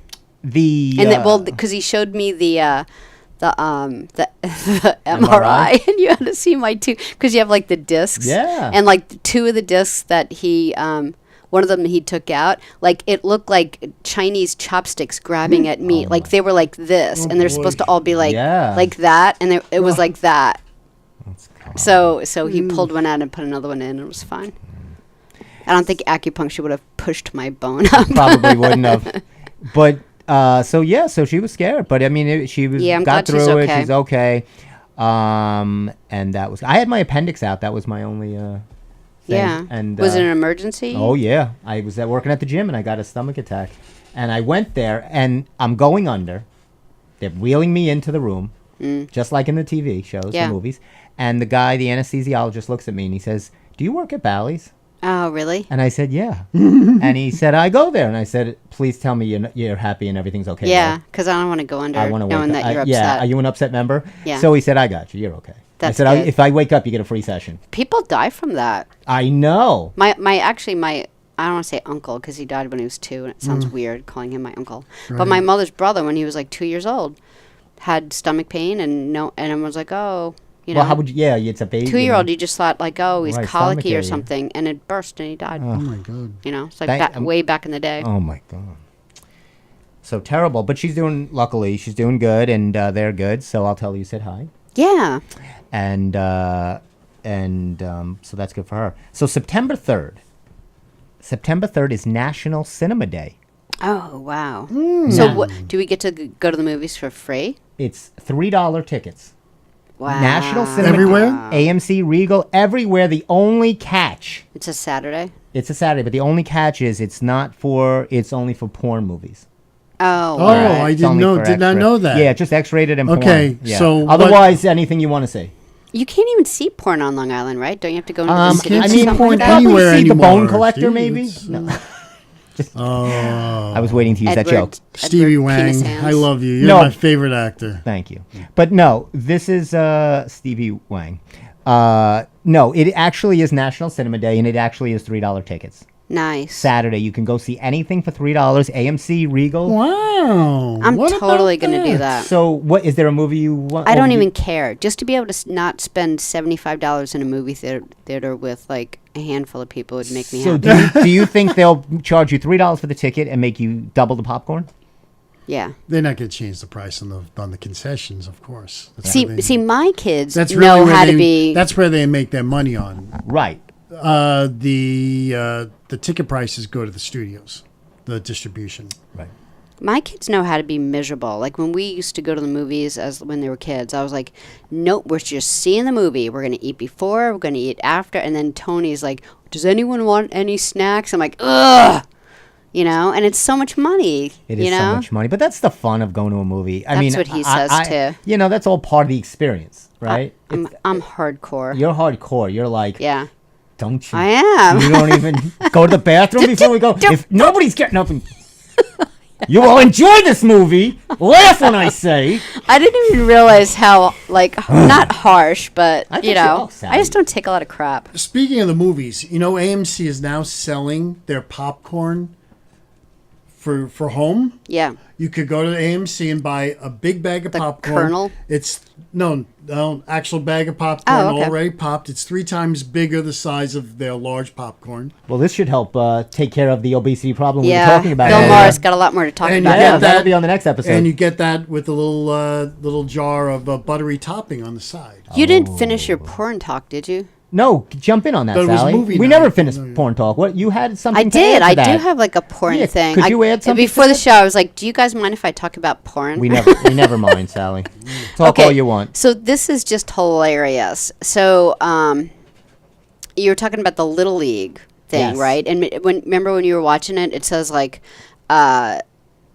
the And because he showed me the MRI, and you had to see my two, because you have like the discs. Yeah. And like two of the discs that he one of them he took out, like it looked like Chinese chopsticks grabbing at meat. Like they were like this, and they're supposed to all be like Yeah. like that, and it was like that. That's cool. So he pulled one out and put another one in, and it was fine. I don't think acupuncture would have pushed my bone up. Probably wouldn't have. But so she was scared. But I mean, she was Yeah, I'm got glad she's through it. okay. She's okay. And that was. I had my appendix out. That was my only. Thing. Yeah. And was it an emergency? Oh yeah, I was working at the gym and I got a stomach attack, and I went there and I'm going under. They're wheeling me into the room, just like in the TV shows, Yeah. the movies. And the guy, the anesthesiologist, looks at me and he says, "Do you work at Bally's?" Oh, really? And I said, "Yeah." And he said, "I go there." And I said, "Please tell me you're happy and everything's okay." Yeah, right?" because I don't want to go under I want to knowing that you're upset. Yeah, are you an upset member? Yeah. So he said, "I got you. You're okay." That's I said, good. "If I wake up, you get a free session." People die from that. I know. My I don't want to say uncle because he died when he was 2, and it sounds weird calling him my uncle. But my mother's brother, when he was like 2 years old, had stomach pain, and everyone was like, oh, you know. Well, how would you? Yeah, it's a baby. 2-year-old, you just thought like, oh, he's Right, colicky or stomachache. something, and it burst and he died. Oh my god. You know, it's like Thank- way back in the day. Oh my god. So terrible, but luckily she's doing good, and they're good. So I'll tell her you said hi, Yeah. and so that's good for her. So September 3rd is National Cinema Day. Oh wow. So what, do we get to go to the movies for free? It's $3 tickets. Wow. National Cinema Everywhere? AMC, Regal, everywhere. The only catch, It's a Saturday. it's a Saturday, but the only catch is it's only for porn movies. Oh. Oh, alright. I It's didn't only know. for Did not extra- know that. Yeah, just X-rated and Okay, porn. Yeah. so what- otherwise, anything you want to see. You can't even see porn on Long Island, right? Don't you have to go into the I city? can't or see something porn like that? anywhere Probably see the anymore, Bone Collector, Steve. maybe. It's, No. Oh, I was waiting to use that joke. Stevie Edward Penis Wang. Hands. I love you. You're No. my favorite actor. Thank you. But no, this is Stevie Wang. No, it actually is National Cinema Day, and it actually is $3 tickets. Nice. Saturday, you can go see anything for $3. AMC, Regal. Wow. I'm What totally about going to do that. So, what is there a movie you want? I don't even care. Just to be able to not spend $75 in a movie theater with like a handful of people would make me So happy. do you think they'll charge you $3 for the ticket and make you double the popcorn? Yeah. They're not going to change the price on the concessions, of course. That's where See, my kids that's know really where how they, to be. That's where they make their money on. Right. The ticket prices go to the studios, the distribution. Right. My kids know how to be miserable. Like when we used to go to the movies when they were kids, I was like, nope, we're just seeing the movie. We're going to eat before, we're going to eat after. And then Tony's like, does anyone want any snacks? I'm like, ugh. You know, and it's so much money. It is so much money, but that's the fun of going to a movie. I That's mean, what he says, too. You know, that's all part of the experience, right? I'm hardcore. You're hardcore. You're like, Yeah, don't you? I am. You don't even go to the bathroom before we go. If nobody's getting up and you will enjoy this movie. Laugh when I say. I didn't even realize how, like, not harsh, but, I think you you're know, all savvy. I just don't take a lot of crap. Speaking of the movies, you know, AMC is now selling their popcorn for home. Yeah. You could go to AMC and buy a big bag of The popcorn. Kernel? It's no, actual bag of popcorn Oh, okay. already popped. It's 3 times bigger the size of their large popcorn. Well, this should help take care of the obesity problem we Yeah. were talking about. Bill earlier. Maher's got a lot more to talk And you about. get Yeah, that- that'll be on the next episode. And you get that with a little jar of buttery topping on the side. You didn't finish your porn talk, did you? No, jump in on that, But it was Sally. movie We night. never finished No, yeah. porn talk. What you had something? I to add did. to I that. do have like a porn Yeah, thing. could you add something Before to the that? show, I was like, "Do you guys mind if I talk about porn?" We never mind, Sally. Talk all you want. So this is just hilarious. So you were talking about the Little League thing, Yes. right? And remember when you were watching it, it says like,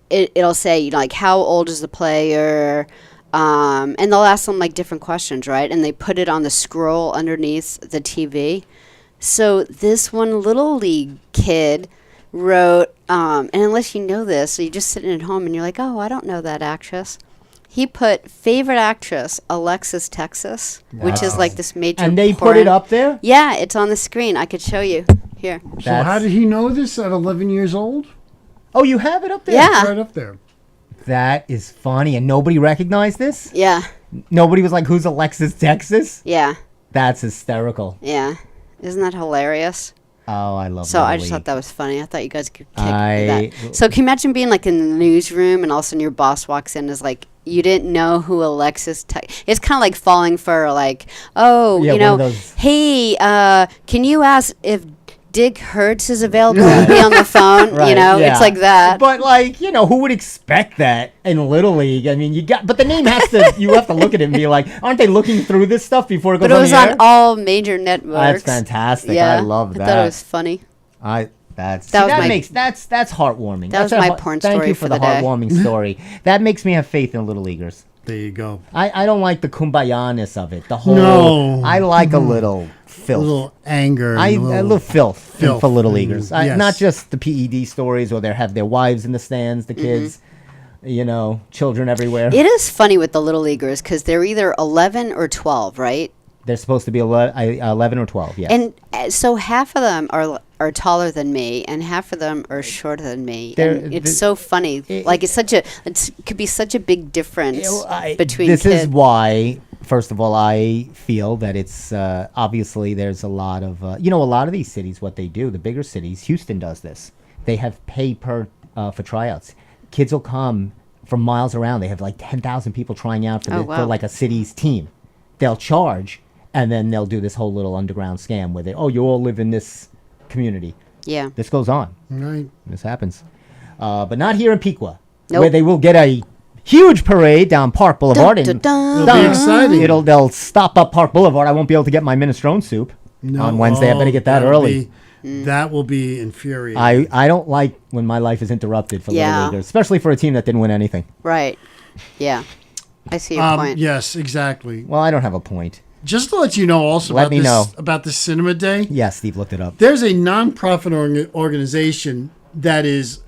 it'll say, you know, like, how old is the player? And they'll ask them like different questions, right? And they put it on the scroll underneath the TV. So this one Little League kid wrote, and unless you know this, so you're just sitting at home and you're like, oh, I don't know that actress. He put favorite actress Alexis Texas, which is like this major. And they put porn- it up there? Yeah, it's on the screen. I could show you here. So how did he know this at 11 years old? Oh, you have it up there? Yeah. It's right up there. That is funny. And nobody recognized this? Yeah, Nobody was like, who's Alexis Texas? yeah, That's hysterical. yeah. Isn't that hilarious? Oh, I love So Little I just League. thought that was funny. I thought you guys could kick I- that. So can you imagine being like in the newsroom and all of a sudden your boss walks in and is like, you didn't know who Alexis it's kind of like falling for like, oh, Yeah, you one of know, those- hey, can you ask if Dick Hertz is available to be on the phone? Right, you know, yeah. it's like that. But like, you know, who would expect that in Little League? I mean, but the name has to, you have to look at it and be like, aren't they looking through this stuff before it goes But it on was the on air? all major networks. That's fantastic. Yeah, I love that. I thought it was funny. That was my- makes that's heartwarming. That was That's my a porn Thank story you for for the the day. heartwarming story. That makes me have faith in Little Leaguers. There you go. I don't like the kumbaya-ness of it. The whole No. I like a little A filth. little anger. and A little filth filth for Little and- Leaguers. yes. Not just the PED stories or they have their wives in the stands, Mm-hmm. the kids, you know, children everywhere. It is funny with the Little Leaguers because they're either 11 or 12, right? They're supposed to be 11 or 12, yes. And so half of them are taller than me, and half of them are shorter than me. And it's so funny. Like it could be such a big difference between this kids. is why, first of all, I feel that it's obviously there's a lot of a lot of these cities, what they do, the bigger cities, Houston does this. They have pay per for tryouts. Kids will come from miles around. They have like 10,000 people trying out for, Oh, for wow. like a city's team. They'll charge, and then they'll do this whole little underground scam where you all live in this community. Yeah. This goes on. Right. This happens. But not here in Piqua, Nope. where they will get a huge parade down Park Boulevard. Dun, and dun, It'll dun. be exciting. They'll stop up Park Boulevard. I won't be able to get my minestrone soup on Wednesday. I better get that that'll early. That will be infuriating. I don't like when my life is interrupted for Yeah. Little Leaguers, especially for a team that didn't win anything. Right. Yeah. I see your point. Yes, exactly. Well, I don't have a point. Just to let you know also Let me know. about this cinema day, Yeah, Steve looked it up. there's a nonprofit organization that is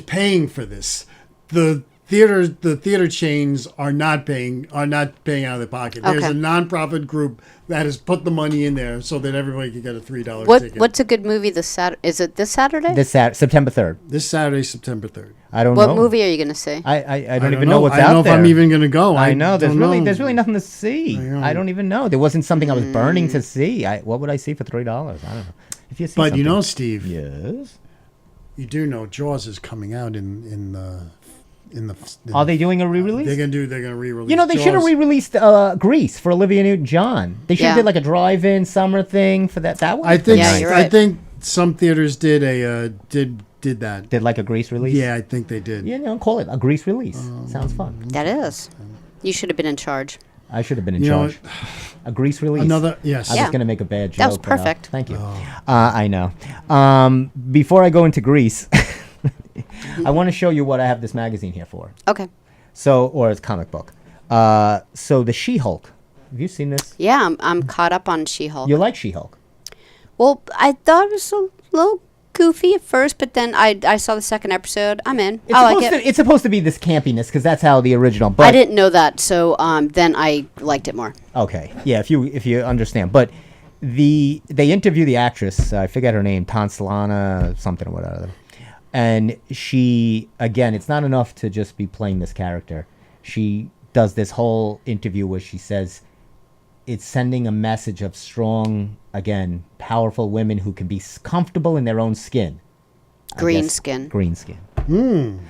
paying for this. The theater chains are not paying out of their pocket. There's Okay. a nonprofit group that has put the money in there so that everybody can get a $3 ticket. What's a good movie this Saturday? Is it this Saturday? This September 3rd. This Saturday, September 3rd. I don't know. What movie are you going to see? I don't even know what's I don't out know there. if I'm even going to go. I know there's don't really nothing to see. know. I don't even know. There wasn't something I was burning to see. What would I see for $3? I don't know. If you see But you something- know, Steve, yes. you do know Jaws is coming out in the. Are they doing a re-release? They're gonna re-release. You know, they should have Jaws. re-released Grease for Olivia Newton-John. They should have Yeah. did like a drive-in summer thing for that. That one. I think. Yeah, you're I right. think some theaters did did that. did like a Grease release. Yeah, I think they did. You know, call it a Grease release. Sounds fun. That is. You should have been in charge. I should have been in You know charge. A Grease release. Yes. I Yeah. was going to make a bad joke. That was but no. perfect. Thank you. I know. Before I go into Grease, I want to show you what I have this magazine here for. Okay. So, or it's a comic book. So the She-Hulk. Have you seen this? Yeah, I'm caught up on She-Hulk. You like She-Hulk? Well, I thought it was a little goofy at first, but then I saw the second episode. I'm in. It's I supposed like it. to, it's supposed to be this campiness because that's how the original. But I didn't know that, so then I liked it more. Okay, yeah, if you understand, but they interview the actress, I forget her name, Tanslana something or whatever, and she, again, it's not enough to just be playing this character. She does this whole interview where she says it's sending a message of strong, again, powerful women who can be comfortable in their own skin. I Green guess- skin. Green skin.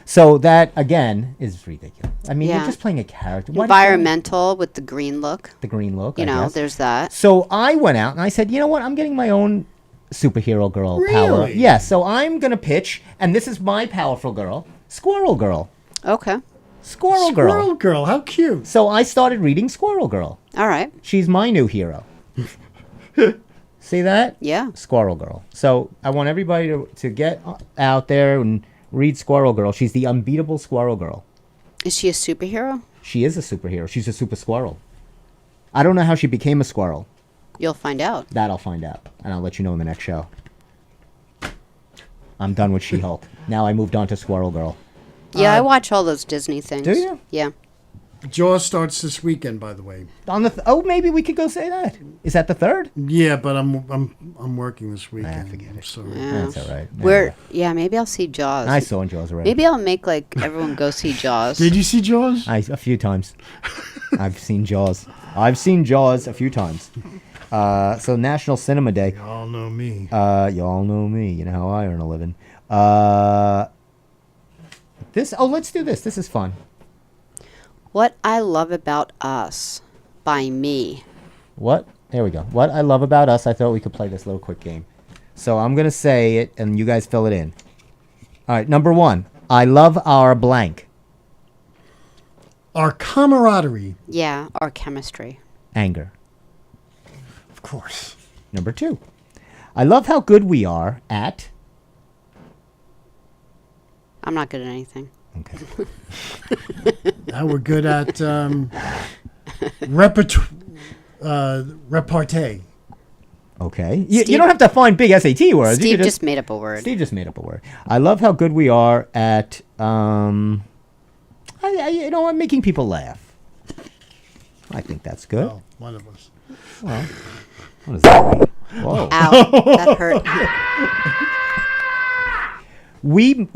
So that, again, is ridiculous. I mean, Yeah. you're just playing a character. Why do you- Environmental with the green look. The green look, You I know, guess. there's that. So I went out and I said, you know what? I'm getting my own superhero girl power. Really? Yeah, so I'm going to pitch, and this is my powerful girl, Squirrel Girl. Okay. Squirrel Girl. Squirrel Girl, how cute. So I started reading Squirrel Girl. All right. She's my new hero. See that? Yeah. Squirrel Girl. So I want everybody to get out there and read Squirrel Girl. She's the unbeatable Squirrel Girl. Is she a superhero? She is a superhero. She's a super squirrel. I don't know how she became a squirrel. You'll find out. That I'll find out, and I'll let you know in the next show. I'm done with She-Hulk. Now I moved on to Squirrel Girl. Yeah, I watch all those Disney things. Do you? Yeah. Jaws starts this weekend, by the way. On the maybe we could go say that. Is that the third? Yeah, but I'm working this weekend. forget it. I'm sorry. Yeah. That's all right. Where? Yeah, maybe I'll see Jaws. I saw Jaws already. Maybe I'll make like everyone go see Jaws. Did you see Jaws? A few times. I've seen Jaws. I've seen Jaws a few times. So National Cinema Day. Y'all know me. You all know me. You know how I earn a living. Let's do this. This is fun. What I Love About Us by me. What? There we go. What I love about us. I thought we could play this little quick game. So I'm going to say it, and you guys fill it in. All right, number 1. I love our blank. Our camaraderie. Yeah, our chemistry. Anger. Of course. Number 2. I love how good we are at... I'm not good at anything. Okay. Now we're good at repartee. Okay. You Steve- don't have to find big SAT words. You Steve could just made up a word. Steve just made up a word. I love how good we are at, you know what, making people laugh. I think that's good. Oh, one of us. What does that mean? Whoa. Ow, that hurt. Weed,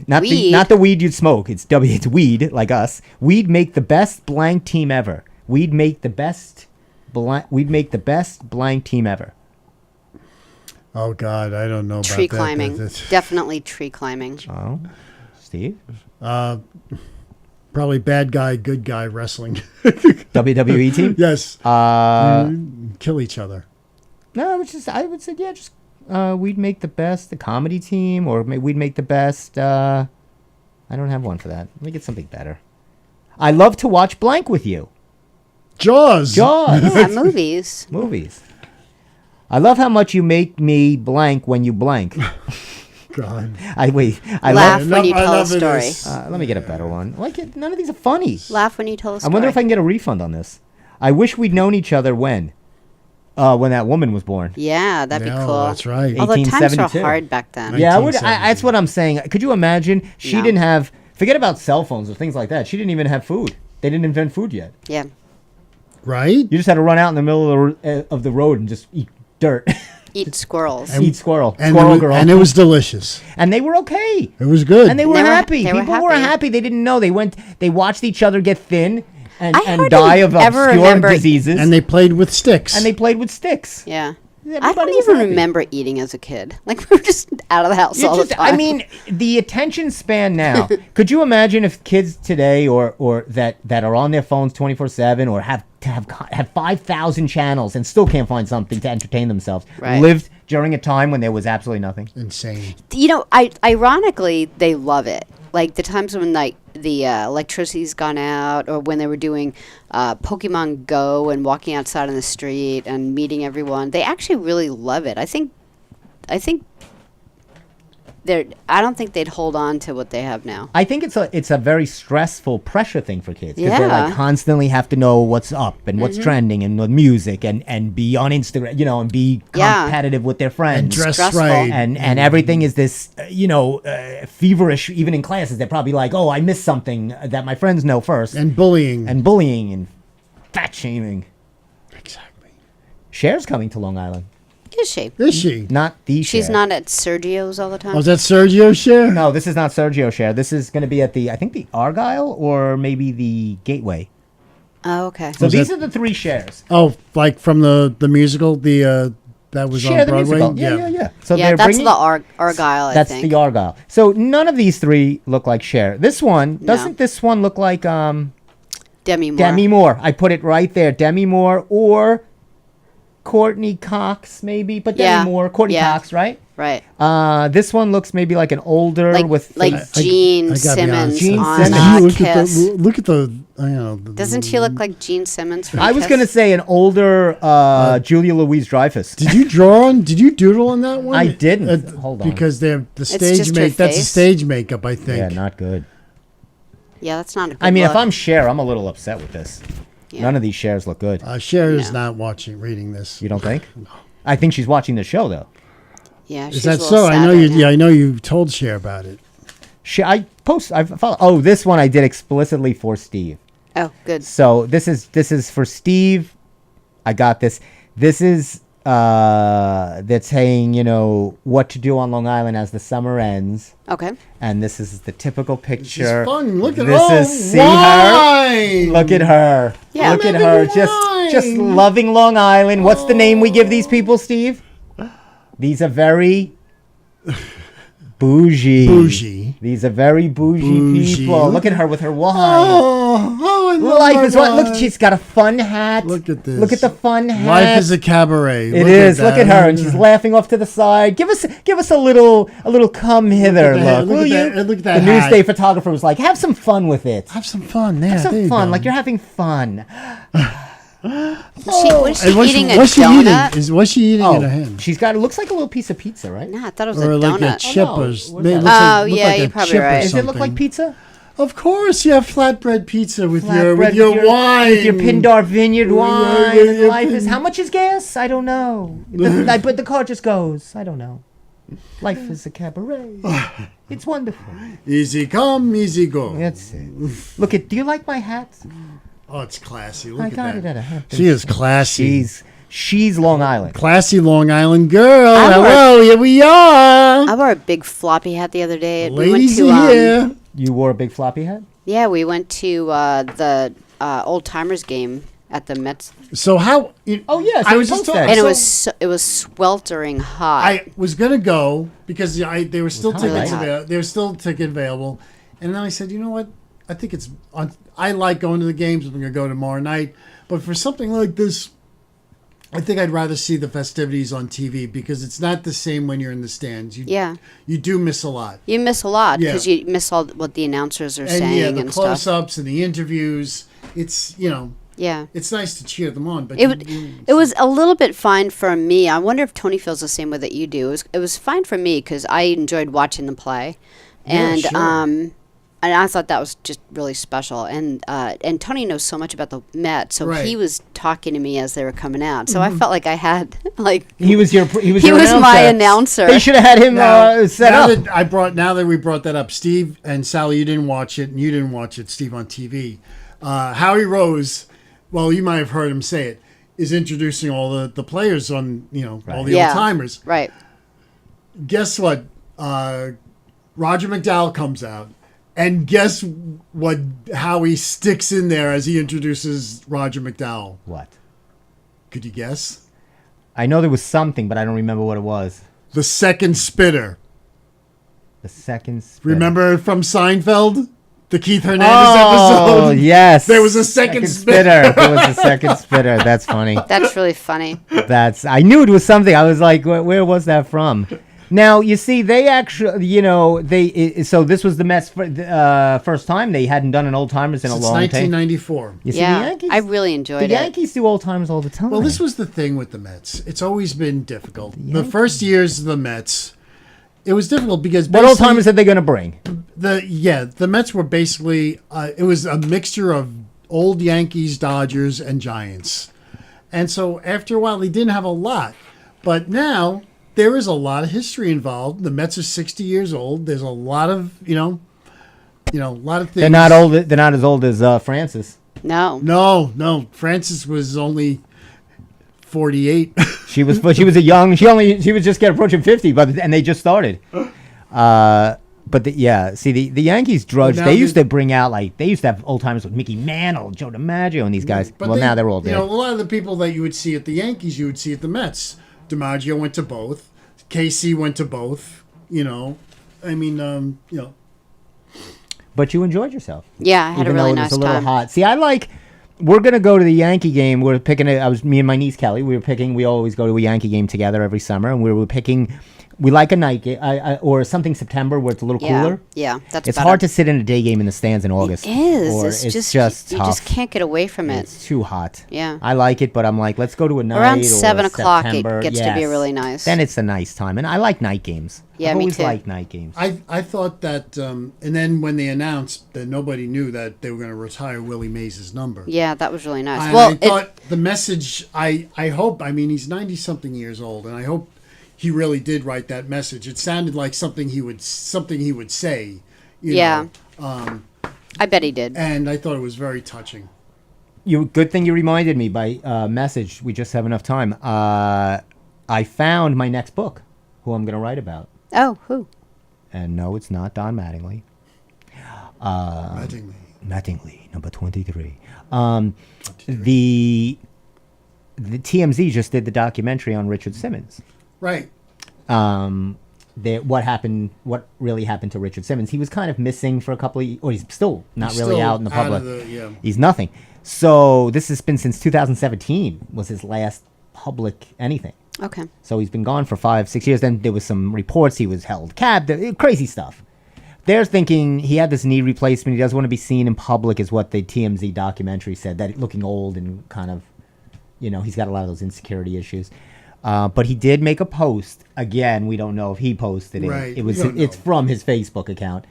not Weed. the weed you'd smoke. It's weed, like us. We'd make the best blank team ever. We'd make the best blank team ever. Oh God, I don't know Tree about that. climbing. Definitely tree climbing. Oh, Steve? Probably bad guy, good guy wrestling. WWE team? Yes. Kill each other. No, I would say, yeah, just we'd make the comedy team, or we'd make the best. I don't have one for that. Let me get something better. I love to watch blank with you. Jaws. Yeah, movies. Movies. I love how much you make me blank when you blank. God. I Laugh love. when you I tell a love story. this. Let me get a better one. None of these are funny. Laugh when you tell a I story. wonder if I can get a refund on this. I wish we'd known each other when that woman was born. Yeah, that'd be Yeah, cool. that's right. Although times were 1872. hard back then. Right. Yeah, 1972. that's what I'm saying. Could you imagine? She No. didn't have Forget about cell phones or things like that. She didn't even have food. They didn't invent food yet. Yeah. Right? You just had to run out in the middle of the road and just eat dirt. Eat squirrels. Eat squirrel. And Squirrel it, girl. and it was delicious. And they were okay. It was good. And they were They were- happy. they were People were happy. happy. They didn't know. They watched each other get thin and, I and hardly die of ever obscure remember- diseases. And they played with sticks. And they played with sticks. Yeah. I Everybody don't was even happy. remember eating as a kid. Like, we were just out of the house all the time. I mean, the attention span now. Could you imagine if kids today or that are on their phones 24/7 or have 5,000 channels and still can't find something to entertain themselves, Right. lived during a time when there was absolutely nothing? Insane. You know, ironically, they love it. Like, the times when, like, the electricity's gone out, or when they were doing Pokemon Go and walking outside on the street and meeting everyone, they actually really love it. I think I don't think they'd hold on to what they have now. I think it's a very stressful pressure thing for kids because they like Yeah. constantly have to know what's up and what's trending and the music and be on Instagram, and be Yeah. competitive with their friends. And dress Stressful. right. And everything is this, feverish. Even in classes, they're probably like, "Oh, I missed something that my friends know first." And bullying. And bullying and fat shaming. exactly. Cher's coming to Long Island, Is she? Is she? not the She's Cher. not at Sergio's all the time? Was that Sergio share? No, this is not Sergio Cher. This is going to be at I think the Argyle or maybe the Gateway. Oh, okay. So Was these that- are the three Chers. Oh, like from the musical, that was Cher on the Broadway? musical. Yeah. So Yeah, they're that's bringing, the Argyle, I That's think. the Argyle. So none of these three look like Cher. This one, No. doesn't this one look like Demi Moore. Demi Moore? I put it right there. Demi Moore or Courtney Cox, maybe. But Demi Yeah. Moore, Courtney Yeah. Cox, right? Right. This one looks maybe like an older Like with like face- Gene I gotta be honest. Simmons Gene on Simmons. Look at Kiss. look at the Doesn't he look like Gene Simmons from I was Kiss? gonna say an older Julia Louise Dreyfus. Did you doodle on that one? I didn't. Hold on. Because they're the stage just her that's the face. stage makeup, I think. Yeah, not good. Yeah, that's not a good I mean, if look. I'm Cher, I'm a little upset with this. Yeah. None of these shares look good. Cher is No. not reading this. You don't think? I think she's watching the show though. Yeah, Is she's that a little so? I sad know right you. now. Yeah, I know you told Cher about it. I follow. Oh, this one I did explicitly for Steve. Oh, good. So this is for Steve. I got this. This is that's saying what to do on Long Island as the summer ends, Okay. and this is the typical This picture. is fun. Look at this is see her. wine. Look at her. Yeah. Look at Lemon her. wine. Just loving Long Island. What's the name we give these people, Steve? These are very bougie. Bougie. These are very bougie people. Look at her with her wine. I love Life my is what? wine. Look, she's got a fun hat. Look at this. Look at the fun hat. Life is a cabaret. It is. Look at her, and she's laughing off to the side. Give us a little come hither Look at that- look, look will at you? that- look at that The hat. Newsday photographer was like, "Have some fun with it. Have some fun. There, Have there some you fun, go. like you're having fun." Was she And what's eating she, a what's she donut? eating? What's she eating in her hand? She's got. It looks like a little piece of pizza, right? No, I thought it was Or a like a donut. chip Oh, no. or What's it that? looks Oh, look yeah, like you're a probably chip or right. Does it look like something. pizza? Of course, you have flatbread pizza with your Flatbread wine, with your Pindar Vineyard wine. yeah, yeah, Life is. How much is gas? I don't know. But the car just goes. I don't know. Life is a cabaret. It's wonderful. Easy come, easy go. That's it. Look at. Do you like my hat? Oh, it's classy. Look I at got that. it at a Hampton. She is classy. She's Long Island. Classy Long Island girl. I wore- Hello, here we are. I wore a big floppy hat the other day. Ladies we went are to, here. You wore a big floppy hat. Yeah, we went to the old timers game at the Mets, So how? Oh, yeah, so I you was just post talking. that. and so it was sweltering hot. I was gonna go because they were still hot, tickets right? available. There were still ticket available, and then I said, you know what? I think it's on. I like going to the games. I'm gonna go tomorrow night, but for something like this, I think I'd rather see the festivities on TV because it's not the same when you're in the stands. Yeah. You do miss a lot. You miss a lot Yeah. because you miss all what the announcers are And saying yeah, the and stuff. close-ups and the interviews. It's Yeah. it's nice to cheer them on, but It was a little bit fine for me. I wonder if Tony feels the same way that you do. It was fine for me because I enjoyed watching the play, Yeah, and sure. and I thought that was just really special. And Tony knows so much about the Mets, so Right. he was talking to me as they were coming out. So I felt like I had like He was your he your was my announcer. announcer. They should have had him set now up. Now that we brought that up, Steve and Sally, you didn't watch it, and you didn't watch it, Steve, on TV. Howie Rose, well, you might have heard him say it, is introducing all the players on, all the Yeah. old timers. Right. Guess what? Roger McDowell comes out, and guess what? Howie sticks in there as he introduces Roger McDowell. What? Could you guess? I know there was something, but I don't remember what it was. The second spitter. The second spin. Remember from Seinfeld? The Keith Hernandez Oh, episode? yes. There was a second spitter. There was a second spitter. That's funny. That's really funny. I knew it was something. I was like, where was that from? Now, you see, they actually, so this was the Mets' first time. They hadn't done an old timers in a Since long time. 1994. You see, Yeah, the Yankees, I really enjoyed the it. Yankees do old timers all the time. Well, this was the thing with the Mets. It's always been difficult. The first years of the Mets, it was difficult because What old basically timers are they going to bring? the Mets were basically it was a mixture of old Yankees, Dodgers, and Giants, and so after a while they didn't have a lot, but now there is a lot of history involved. The Mets are 60 years old. There's a lot of a lot of things. They're not old. They're not as old as Francis. No. No. Francis was only 48. She was a young. She was just approaching 50, and they just started. See the Yankees drudge. Now They used to bring out they used to have old timers with Mickey Mantle, Joe DiMaggio, and these guys. But Now they're all dead. a lot of the people that you would see at the Yankees, you would see at the Mets. DiMaggio went to both. KC went to both. But you enjoyed yourself. Yeah, I had Even a really though it nice was a little time. hot. See, we're gonna go to the Yankee game. We're picking it. Me and my niece Kelly. We always go to a Yankee game together every summer, and we were picking. We like a night game or something September where it's a little cooler. Yeah, that's It's better. hard to sit in a day game in the stands in August. It is. Or It's just you tough. just can't get away from it. It's too hot. Yeah. I like it, but I'm like, let's go to a night Around or 7 o'clock, it September. gets to be Yes. really nice. Then it's a nice time, and I like night games. Yeah, I've me always too. liked night games. I thought that, and then when they announced that nobody knew that they were going to retire Willie Mays' number. Yeah, that was really nice. And Well, I thought the message, I hope, he's 90-something years old, and I hope he really did write that message. It sounded like something he would say. Yeah. know. I bet he did. And I thought it was very touching. Good thing you reminded me by message. We just have enough time. I found my next book, who I'm going to write about. Oh, who? And no, it's not Don Mattingly. Mattingly, number 23. The TMZ just did the documentary on Richard Simmons. Right. What really happened to Richard Simmons. He was kind of missing for a couple of, or he's still not really out in the public. He's nothing. So this has been since 2017 was his last public anything. Okay. So he's been gone for 5-6 years. Then there was some reports he was held captive, crazy stuff. They're thinking he had this knee replacement. He doesn't want to be seen in public, is what the TMZ documentary said. That looking old and kind of, he's got a lot of those insecurity issues. But he did make a post. Again, we don't know if he posted it. Right. It's from his Facebook account.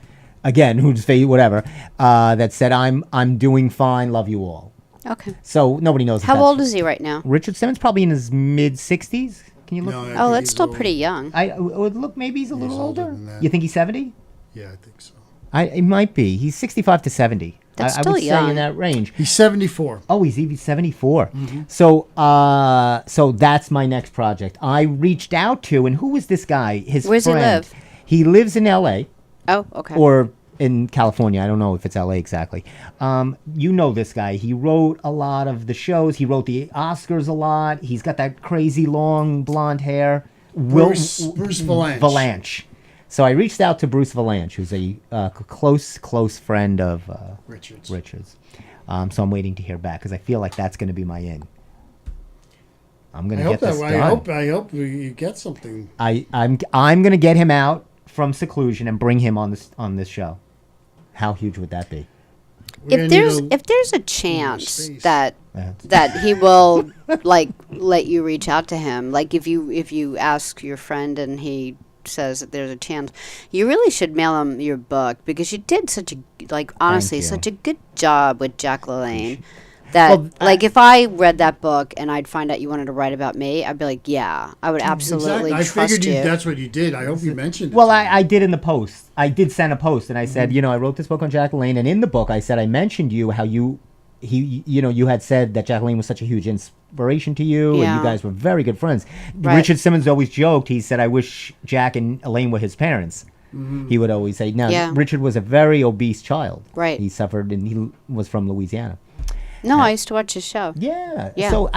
Again, whatever. That said, I'm doing fine. Love you all. Okay. So nobody knows. How old is he right now? Richard Simmons? Probably in his mid-60s. Can you look? No, I Oh, think that's he's still old. pretty young. I would look. Maybe he's a little older older. than that. You think he's 70? Yeah, I think so. It might be. He's 65 to 70. That's I still would say young. in that range. He's 74. Oh, he's even 74. Mm-hmm. So that's my next project. I reached out to, and who is this guy? His Where's he friend. live? He lives in L.A. Oh, okay. or in California. I don't know if it's L.A. exactly. You know this guy. He wrote a lot of the shows. He wrote the Oscars a lot. He's got that crazy long blonde hair. Bruce Valanche. Valanche. So I reached out to Bruce Valanche, who's a close friend of Richards. So I'm waiting to hear back because I feel like that's going to be my in. I'm going to get this done. I hope you get something. I'm going to get him out from seclusion and bring him on this show. How huge would that be? if there's a chance space. that he will let you reach out to him, like if you ask your friend and he says that there's a chance, you really should mail him your book because you did such a honestly you. such a good job with Jack LaLanne. That Well, if I read that book and I'd find out you wanted to write about me, I'd be like, yeah, I would absolutely I trust figured you. that's what you did. I hope you mentioned it. Well, to me. I did in the post. I did send a post, and I said, Mm-hmm. I wrote this book on Jack LaLanne, and in the book, I said I mentioned you how you had said that Jack LaLanne was such a huge inspiration to you, and Yeah. you guys were very good friends. Right. Richard Simmons always joked. He said, "I wish Jack and Elaine were his parents." He would always say. Now, Yeah. Richard was a very obese child. Right. He suffered, and he was from Louisiana. No, I used to watch his show. Yeah. Yeah. So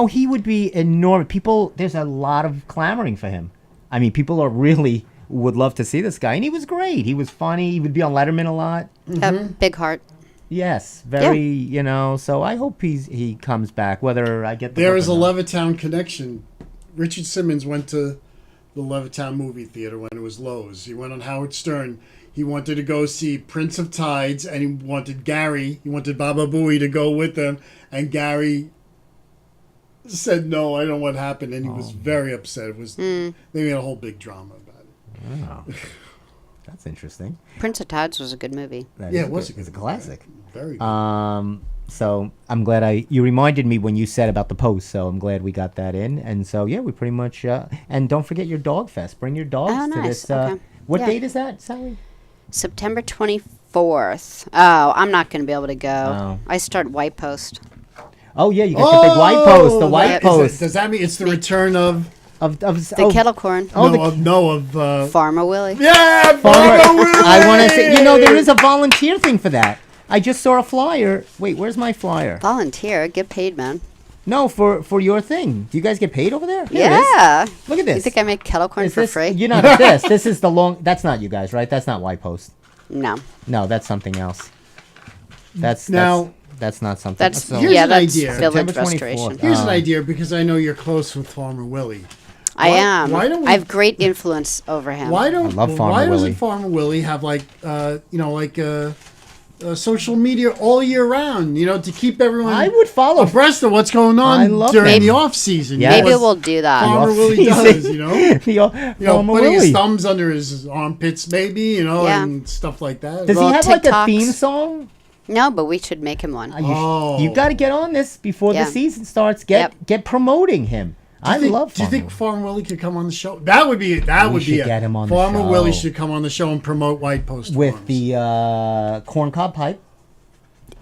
he would be enormous. People, there's a lot of clamoring for him. I mean, people are really would love to see this guy, and he was great. He was funny. He would be on Letterman a lot. Big heart. Yes, very. So I hope he comes back. Whether I get the There book is or a not. Levittown connection. Richard Simmons went to the Levittown movie theater when it was Lowe's. He went on Howard Stern. He wanted to go see Prince of Tides, and he wanted Baba Booey to go with them, and Gary said, no, I don't know what happened, and he was very upset. It was They made a whole big drama about it. Oh, that's interesting. Prince of Tides was a good movie. That Yeah, is it was good. It's a classic. Very good. So I'm glad you reminded me when you said about the post. So I'm glad we got that in. And so yeah, we pretty much and don't forget your dog fest. Bring your dogs Oh, to nice. this. Okay. What Yeah. date is that, Sally? September 24th. Oh, I'm not going to be able to go. Oh. I start White Post. Oh yeah, you got your big white post. The white that- post Does that mean it's the return of The kettle corn. Oh, Farmer Willie. yeah, Farmer. Farmer Willie! I want to say, there is a volunteer thing for that. I just saw a flyer. Wait, where's my flyer? Volunteer. Get paid, man. No, for your thing. Do you guys get paid over there? Here it is. Yeah. Look at this. You think I make kettle corn Is for this, free? You're not at this. This is the long. That's not you guys, right? That's not White Post. No. No, that's something else. That's not something. That's so, Here's an that's idea. Village September 24th. Restoration. Here's an idea, because I know you're close with Farmer Willie. I am. why don't we- I have great influence over him. Why don't love Farmer why Willie. doesn't Farmer Willie have social media all year round? To keep everyone I would follow. abreast of what's going I on love during that. the off season. Yeah. Maybe What we'll do that. Farmer The Willie off-season. does. Farmer Putting his Willie. thumbs under his armpits, maybe, Yeah. and stuff like that. Does he Little have like a TikToks. theme song? No, but we should make him one. You got to get on this before Yeah. the season starts. Get promoting him. I love. Do you think Farmer Willie could come on the show? That would be should get him on the Farmer show. Willie should come on the show and promote White Post with Farms. the corncob pipe?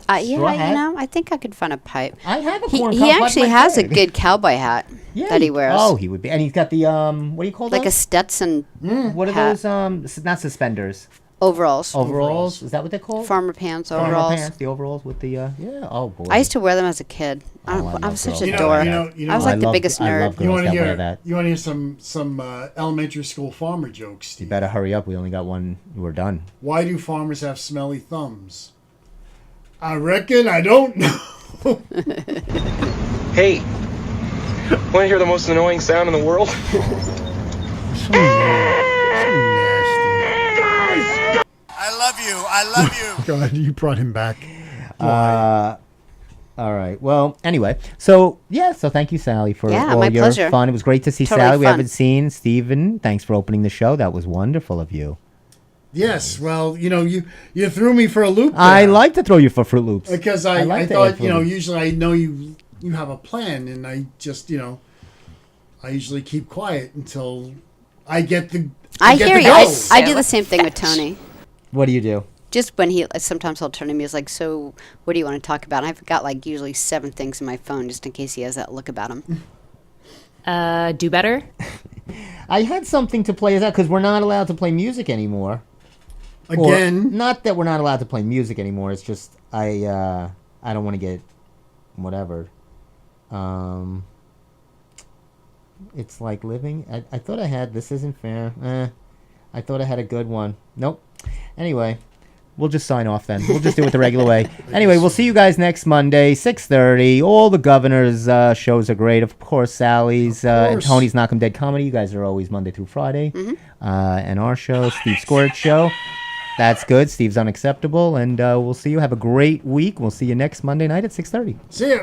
Yeah, straw hat? I think I could find a pipe. I have a He, corncob he pipe actually right has a there. good cowboy hat that he wears. Oh, he would be, and he's got the what do you call like a those? Stetson What are hat. those? Not suspenders. overalls. Overalls. Is that what they're called? Farmer pants, Farmer overalls. pants. The overalls with the yeah. Oh boy. I used to wear them as a kid. I I love was such girls a that dork. wear that. I was like the biggest I nerd. love You girls want to that wear hear that. You want to hear some elementary school farmer jokes, You Steve? better hurry up. We only got one. We're done. Why do farmers have smelly thumbs? I reckon I don't know. Hey, want to hear the most annoying sound in the world? I love you. I love you. God, you brought him back. All right. Well, anyway, so thank you, Sally, for Yeah, all my your pleasure. fun. It was great to see Totally Sally. We fun. haven't seen Stephen. Thanks for opening the show. That was wonderful of you. Yes, well, you threw me for a loop there. I like to throw you for Fruit Loops because I like to thought add Fruit Loops. usually I know you have a plan, and I just I usually keep quiet until I get the I get hear the you. go. I do the same thing with Tony. What do you do? Just when sometimes he'll turn to me, he's like, "So, what do you want to talk about?" And I've got like usually 7 things in my phone just in case he has that look about him. Do better. I had something to play that because we're not allowed to play music anymore. Again. Not that we're not allowed to play music anymore. It's just I don't want to get whatever. It's like living. I thought I had. This isn't fair. I thought I had a good one. Nope. Anyway, we'll just sign off then. We'll just do it the regular way. Anyway, we'll see you guys next Monday, 6:30. All the governor's shows are great. Of course, Sally's and course. Tony's Knock 'em Dead Comedy. You guys are always Monday through Friday. And our show, Steve Squirt Show. That's good. Steve's Unacceptable. And we'll see you. Have a great week. We'll see you next Monday night at 6:30. See ya.